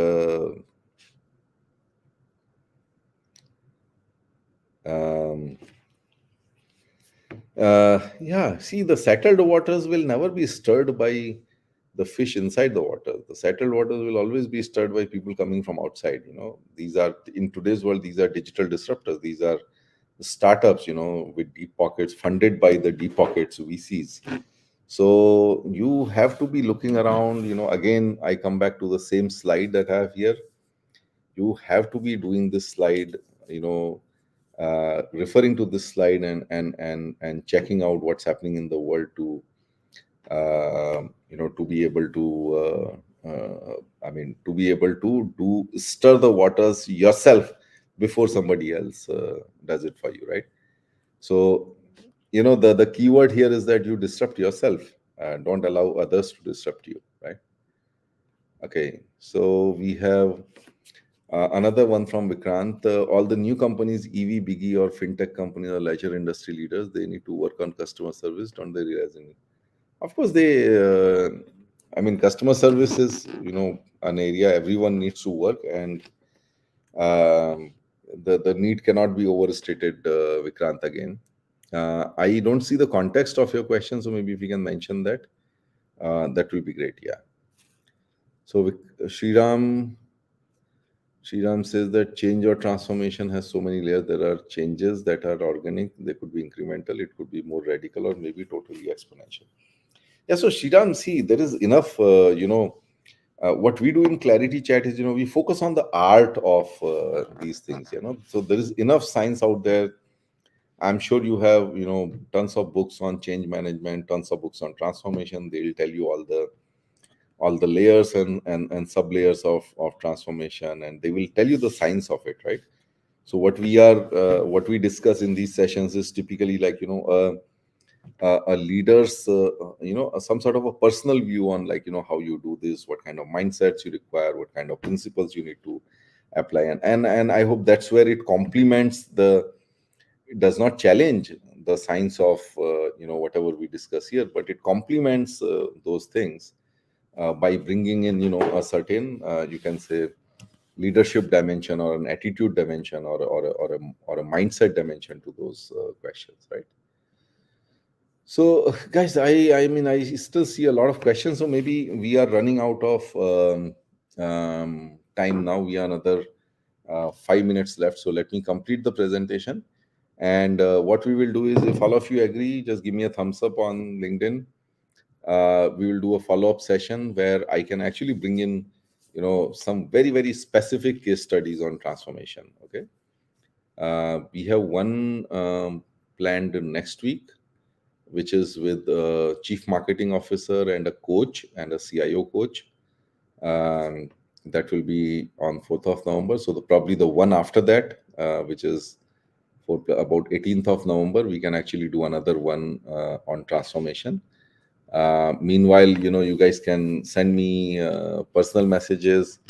Yeah, see, the settled waters will never be stirred by the fish inside the water. The settled waters will always be stirred by people coming from outside. These are, in today's world, these are digital disruptors. These are startups, with deep pockets, funded by the deep pockets VCs. So you have to be looking around. Again, I come back to the same slide that I have here. You have to be doing this slide, you know, referring to this slide and checking out what's happening in the world to be able to to be able to do stir the waters yourself before somebody else does it for you, right? So the key word here is that you disrupt yourself. Don't allow others to disrupt you, right? Okay, so we have another one from Vikrant. All the new companies, EV, Biggie, or fintech companies or leisure industry leaders, they need to work on customer service. Don't they realize it? Of course, customer service is, an area everyone needs to work, and um, the need cannot be overstated, Vikrant, again. I don't see the context of your question, so maybe if you can mention that, that will be great. Yeah. So, Sriram. Sriram says that change or transformation has so many layers. There are changes that are organic, they could be incremental, it could be more radical, or maybe totally exponential. Yeah, so Sriram, see, there is enough, what we do in Clarity Chat is, we focus on the art of these things, So there is enough science out there. I'm sure you have, tons of books on change management, tons of books on transformation. They'll tell you all the layers and sub layers of transformation, and they will tell you the science of it, right? So what we discuss in these sessions is typically like, a leader's some sort of a personal view on, like, how you do this, what kind of mindsets you require, what kind of principles you need to apply, and I hope that's where it complements it does not challenge the science of whatever we discuss here, but it complements those things by bringing in, a certain, you can say, leadership dimension, or an attitude dimension, or a mindset dimension to those questions, right? So, guys, I still see a lot of questions. So maybe we are running out of time now. We are another 5 minutes left. So let me complete the presentation. And what we will do is, if all of you agree, just give me a thumbs up on LinkedIn. We will do a follow-up session where I can actually bring in, some very, very specific case studies on transformation. Okay. We have one planned next week, which is with a chief marketing officer and a coach and a CIO coach. That will be on 4th of November. So probably the one after that, which is for about 18th of November, we can actually do another one on transformation. Meanwhile, you guys can send me personal messages,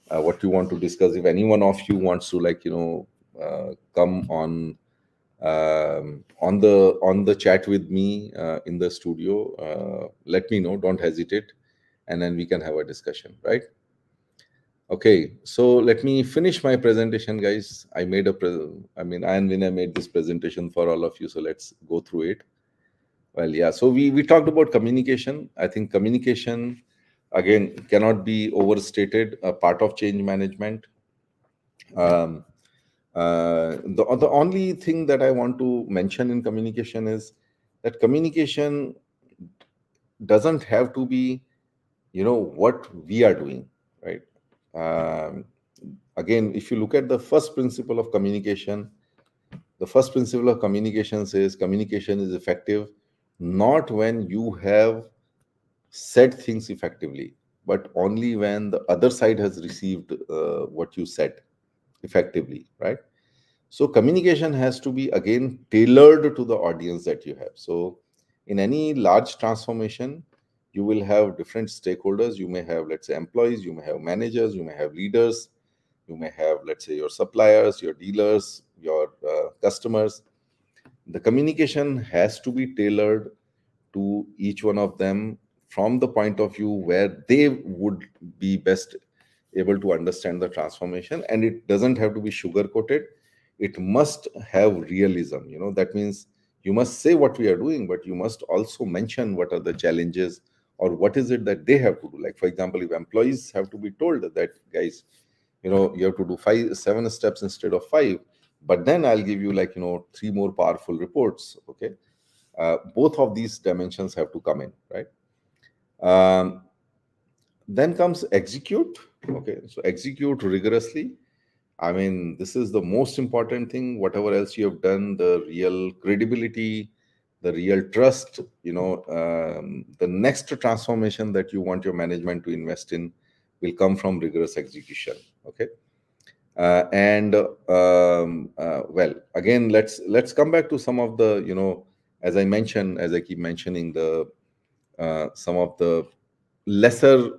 what you want to discuss. If any one of you wants to, like, come on the chat with me in the studio, let me know, don't hesitate, and then we can have a discussion, right? Okay, so let me finish my presentation, guys. I made and when I made this presentation for all of you, so let's go through it. Well, yeah, so we talked about communication. I think communication, again, cannot be overstated, a part of change management. um, the only thing that I want to mention in communication is that communication doesn't have to be, what we are doing, right? Um, Again, if you look at the first principle of communication, the first principle of communication says communication is effective not when you have said things effectively, but only when the other side has received what you said effectively, right? So communication has to be, again, tailored to the audience that you have. So in any large transformation, you will have different stakeholders. You may have, let's say, employees, you may have managers, you may have leaders, you may have, let's say, your suppliers, your dealers, your customers. The communication has to be tailored to each one of them from the point of view where they would be best able to understand the transformation. And it doesn't have to be sugar coated, it must have realism. That means You must say what we are doing, but you must also mention what are the challenges or what is it that they have to do. Like, for example, if employees have to be told that, guys, you have to do 7 steps instead of 5, but then I'll give you, like, 3 more powerful reports. Okay. Both of these dimensions have to come in, right? Um, then comes execute. Okay. So execute rigorously. I mean, this is the most important thing. Whatever else you have done, the real credibility, the real trust, the next transformation that you want your management to invest in will come from rigorous execution. Okay. Well, again, let's come back to some of the, as I mentioned, as I keep mentioning, the some of the lesser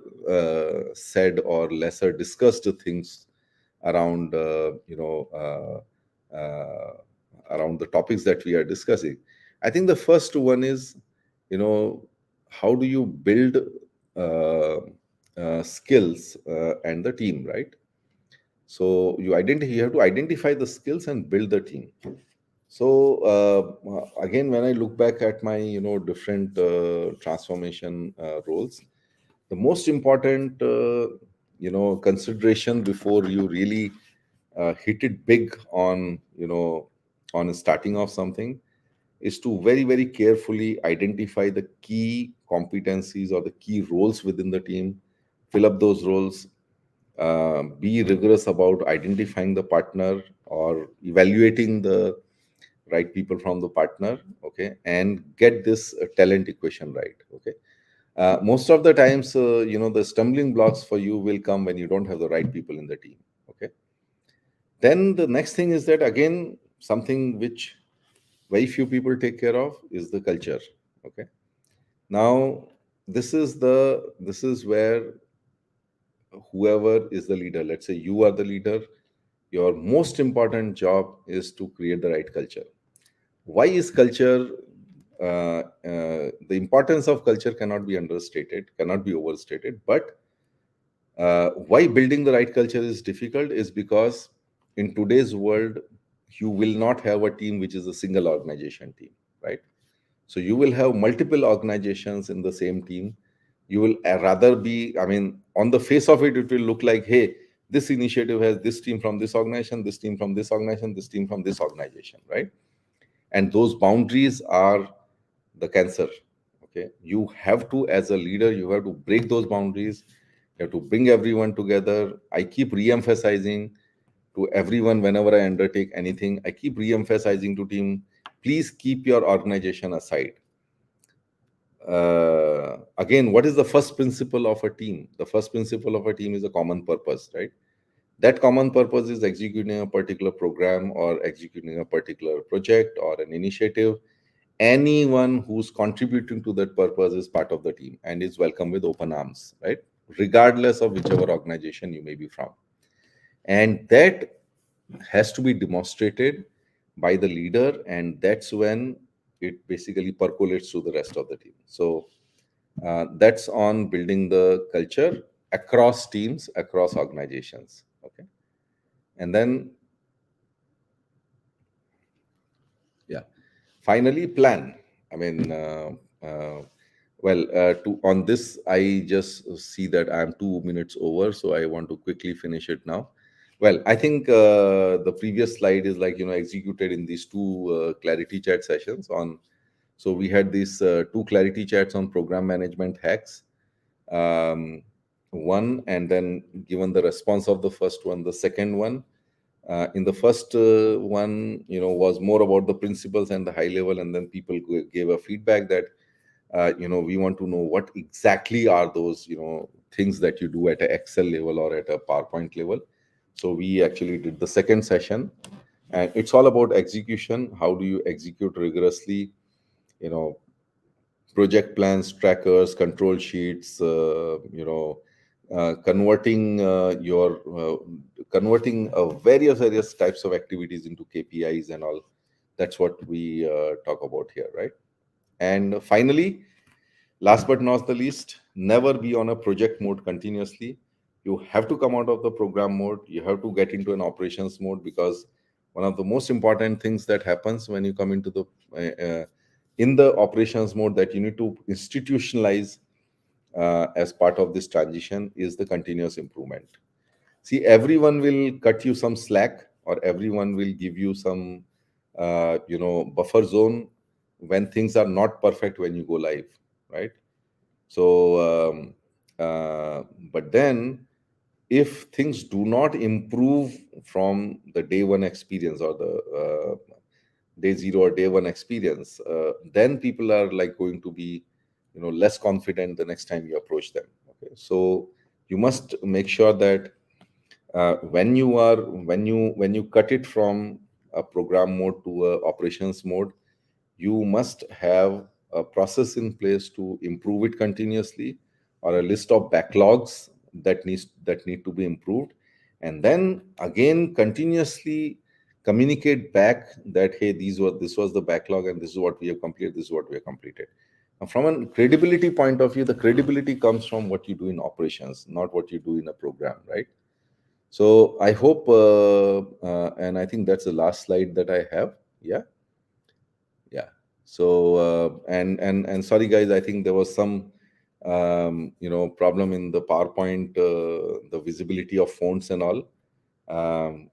said or lesser discussed things around around the topics that we are discussing. I think the first one is, you know how do you build uh, skills and the team, right? So you have to identify the skills and build the team. So again, when I look back at my different transformation roles, the most important consideration before you really hit it big on on starting off something is to very, very carefully identify the key competencies or the key roles within the team, fill up those roles, be rigorous about identifying the partner or evaluating the right people from the partner. Okay, and get this talent equation right. Okay. Most of the times, the stumbling blocks for you will come when you don't have the right people in the team. Okay. Then the next thing is that, again, something which very few people take care of is the culture. Okay. Now, this is where whoever is the leader, let's say you are the leader, your most important job is to create the right culture. Why is culture the importance of culture cannot be understated, cannot be overstated. But why building the right culture is difficult is because in today's world, you will not have a team which is a single organization team, right? So you will have multiple organizations in the same team. You will rather be, I mean, on the face of it, it will look like, hey, this initiative has this team from this organization, this team from this organization, this team from this organization, right? And those boundaries are the cancer. Okay, you have to, as a leader, you have to break those boundaries. You have to bring everyone together. I keep re-emphasizing to everyone whenever I undertake anything. I keep re-emphasizing to team, please keep your organization aside. Again, what is the first principle of a team? The first principle of a team is a common purpose, right? That common purpose is executing a particular program or executing a particular project or an initiative. Anyone who's contributing to that purpose is part of the team and is welcome with open arms, right? Regardless of whichever organization you may be from. And that has to be demonstrated by the leader, and that's when it basically percolates to the rest of the team. So that's on building the culture across teams, across organizations. Okay. And then, yeah, finally, plan. I mean, to on this, I just see that I'm 2 minutes over, so I want to quickly finish it now. Well, I think the previous slide is, like, executed in these two ClariTea Chat sessions on. So we had these two ClariTea Chats on program management hacks. One, and then given the response of the first one, the second one. In the first one, was more about the principles and the high level, and then people gave a feedback that, we want to know what exactly are those, things that you do at an Excel level or at a PowerPoint level. So we actually did the second session, and it's all about execution. How do you execute rigorously? You know, project plans, trackers, control sheets, converting various types of activities into KPIs and all. That's what we talk about here, right? And finally, last but not the least, never be on a project mode continuously. You have to come out of the program mode. You have to get into an operations mode, because one of the most important things that happens when you come into the in the operations mode that you need to institutionalize as part of this transition is the continuous improvement. See, everyone will cut you some slack, or everyone will give you some buffer zone when things are not perfect when you go live, right? So but then if things do not improve from the day one experience, or the day zero or day one experience, then people are like going to be less confident the next time you approach them. Okay, so you must make sure that when you cut it from a program mode to a operations mode, you must have a process in place to improve it continuously, or a list of backlogs that need to be improved, and then again continuously communicate back that, hey, this was the backlog, and this is what we have completed, this is what we have completed. Now, from a credibility point of view, the credibility comes from what you do in operations, not what you do in a program, right? So I hope, and I think that's the last slide that I have. Yeah, yeah. So and sorry guys, I think there was some problem in the PowerPoint, the visibility of fonts and all.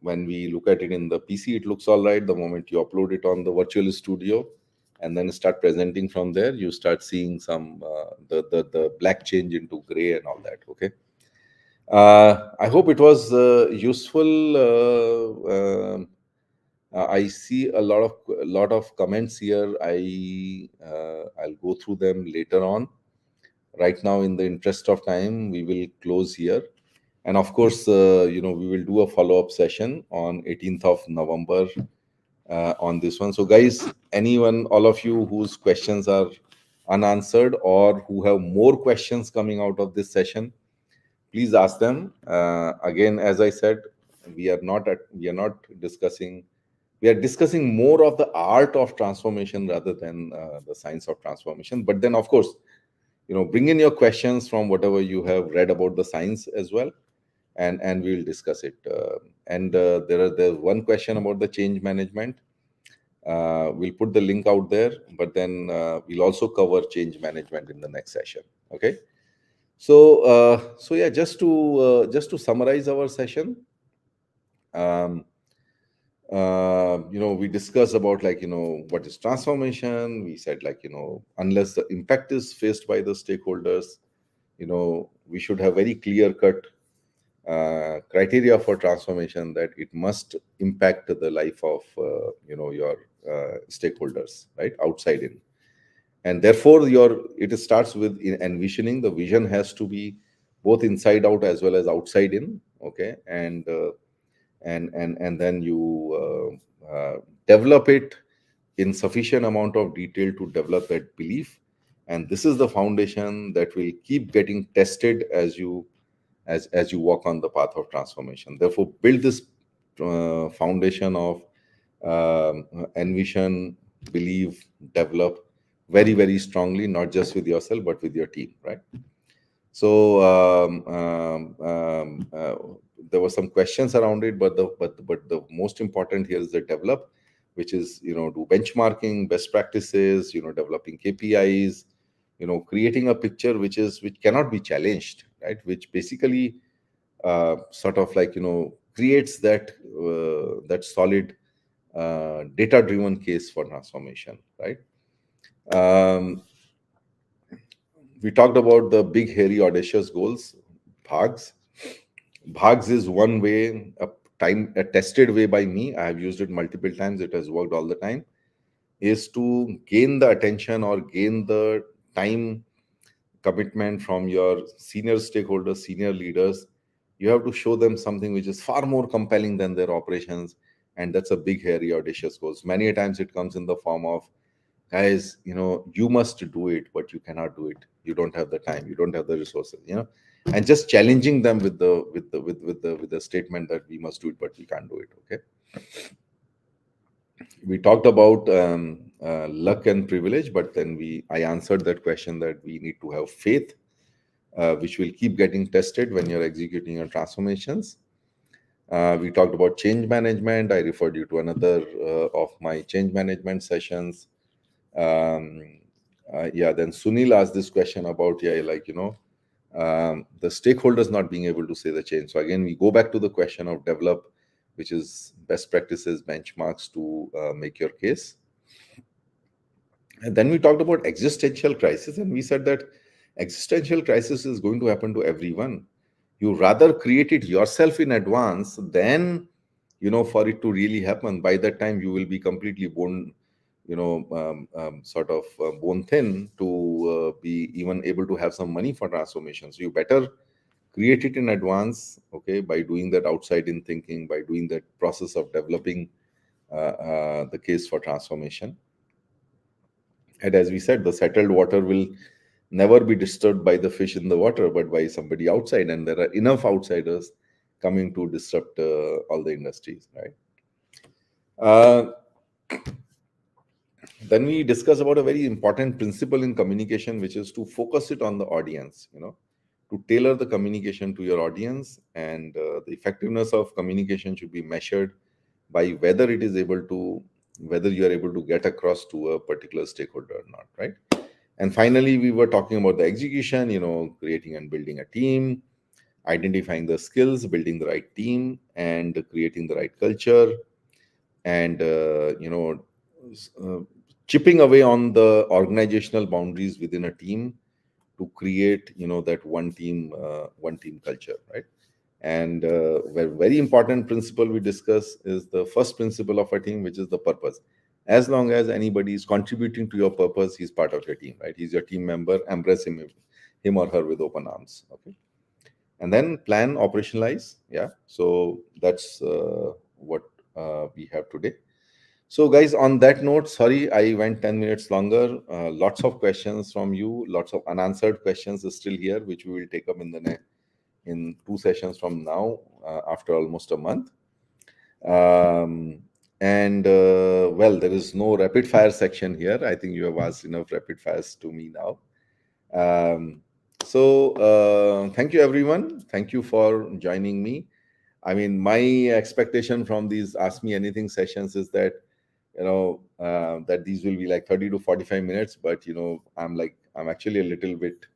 When we look at it in the PC, it looks all right. The moment you upload it on the virtual studio and then start presenting from there, you start seeing some the black change into gray and all that. Okay. I hope it was useful. I see a lot of comments here. I'll go through them later on. Right now, in the interest of time, we will close here. And of course, we will do a follow-up session on 18th of November on this one. So, guys, anyone, all of you whose questions are unanswered or who have more questions coming out of this session, please ask them. Again, as I said, we are not discussing. We are discussing more of the art of transformation rather than the science of transformation. But then, of course, bring in your questions from whatever you have read about the science as well, and we'll discuss it. There's one question about the change management. We'll put the link out there, but then we'll also cover change management in the next session. Okay. So yeah, just to summarize our session, um, we discussed about, like, what is transformation. We said, like, unless the impact is faced by the stakeholders, we should have very clear cut criteria for transformation, that it must impact the life of your stakeholders, right, outside in. And therefore it starts with envisioning. The vision has to be both inside out as well as outside in. Okay. And then you develop it in sufficient amount of detail to develop that belief, and this is the foundation that will keep getting tested as you walk on the path of transformation. Therefore, build this foundation of envision, believe, develop very, very strongly, not just with yourself but with your team, right? So there were some questions around it, but the most important here is the develop, which is do benchmarking, best practices, developing KPIs, creating a picture which cannot be challenged, right? Which basically sort of like creates that solid data driven case for transformation, right? Um, we talked about the big, hairy, audacious goals, BHAGs. BHAGs is one way, a tested way by me. I have used it multiple times. It has worked all the time. Is to gain the attention or gain the time commitment from your senior stakeholders, senior leaders. You have to show them something which is far more compelling than their operations, and that's a big, hairy, audacious goals. Many a times it comes in the form of, guys, you must do it, but you cannot do it. You don't have the time, you don't have the resources, and just challenging them with the statement that we must do it but we can't do it. Okay. We talked about luck and privilege, but then I answered that question that we need to have faith, which will keep getting tested when you're executing your transformations. We talked about change management. I referred you to another of my change management sessions. Then Sunil asked this question about, the stakeholders not being able to say the change. So again, we go back to the question of develop, which is best practices, benchmarks to make your case. And then we talked about existential crisis, and we said that existential crisis is going to happen to everyone. You rather create it yourself in advance than, for it to really happen. By that time, you will be completely bone, bone thin to be even able to have some money for transformation. So you better create it in advance, okay, by doing that outside in thinking, by doing that process of developing the case for transformation. And as we said, the settled water will never be disturbed by the fish in the water, but by somebody outside. And there are enough outsiders coming to disrupt all the industries, right? Then we discuss about a very important principle in communication, which is to focus it on the audience, to tailor the communication to your audience. And the effectiveness of communication should be measured by whether you are able to get across to a particular stakeholder or not, right? And finally, we were talking about the execution, creating and building a team, identifying the skills, building the right team, and creating the right culture, and chipping away on the organizational boundaries within a team to create, that one team culture, right? And a very important principle we discuss is the first principle of a team, which is the purpose. As long as anybody is contributing to your purpose, he's part of your team, right? He's your team member. Embrace him or her with open arms. Okay. And then plan, operationalize. Yeah. So that's what we have today. So, guys, on that note, sorry I went 10 minutes longer. Lots of questions from you, lots of unanswered questions is still here, which we will take up in 2 sessions from now, after almost a month. Well, there is no rapid fire section here. I think you have asked enough rapid fires to me now. Thank you, everyone. Thank you for joining me. I mean, my expectation from these Ask Me Anything sessions is that, that these will be like 30 to 45 minutes, but, I'm actually a little bit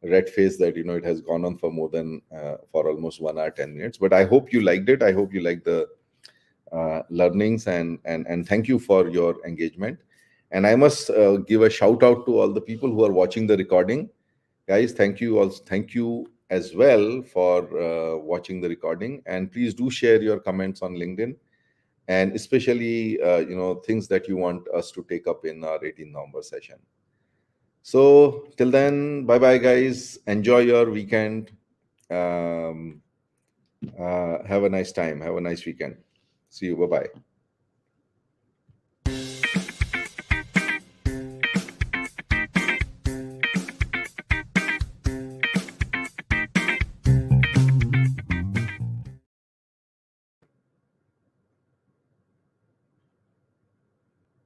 red-faced that, it has gone on for more than, for almost 1 hour, 10 minutes. But I hope you liked it. I hope you liked the learnings, and thank you for your engagement. And I must give a shout out to all the people who are watching the recording. Guys, thank you as well for watching the recording, and please do share your comments on LinkedIn, and especially things that you want us to take up in our 18 November session. So till then, bye bye, guys. Enjoy your weekend. Have a nice time. Have a nice weekend. See you. Bye bye.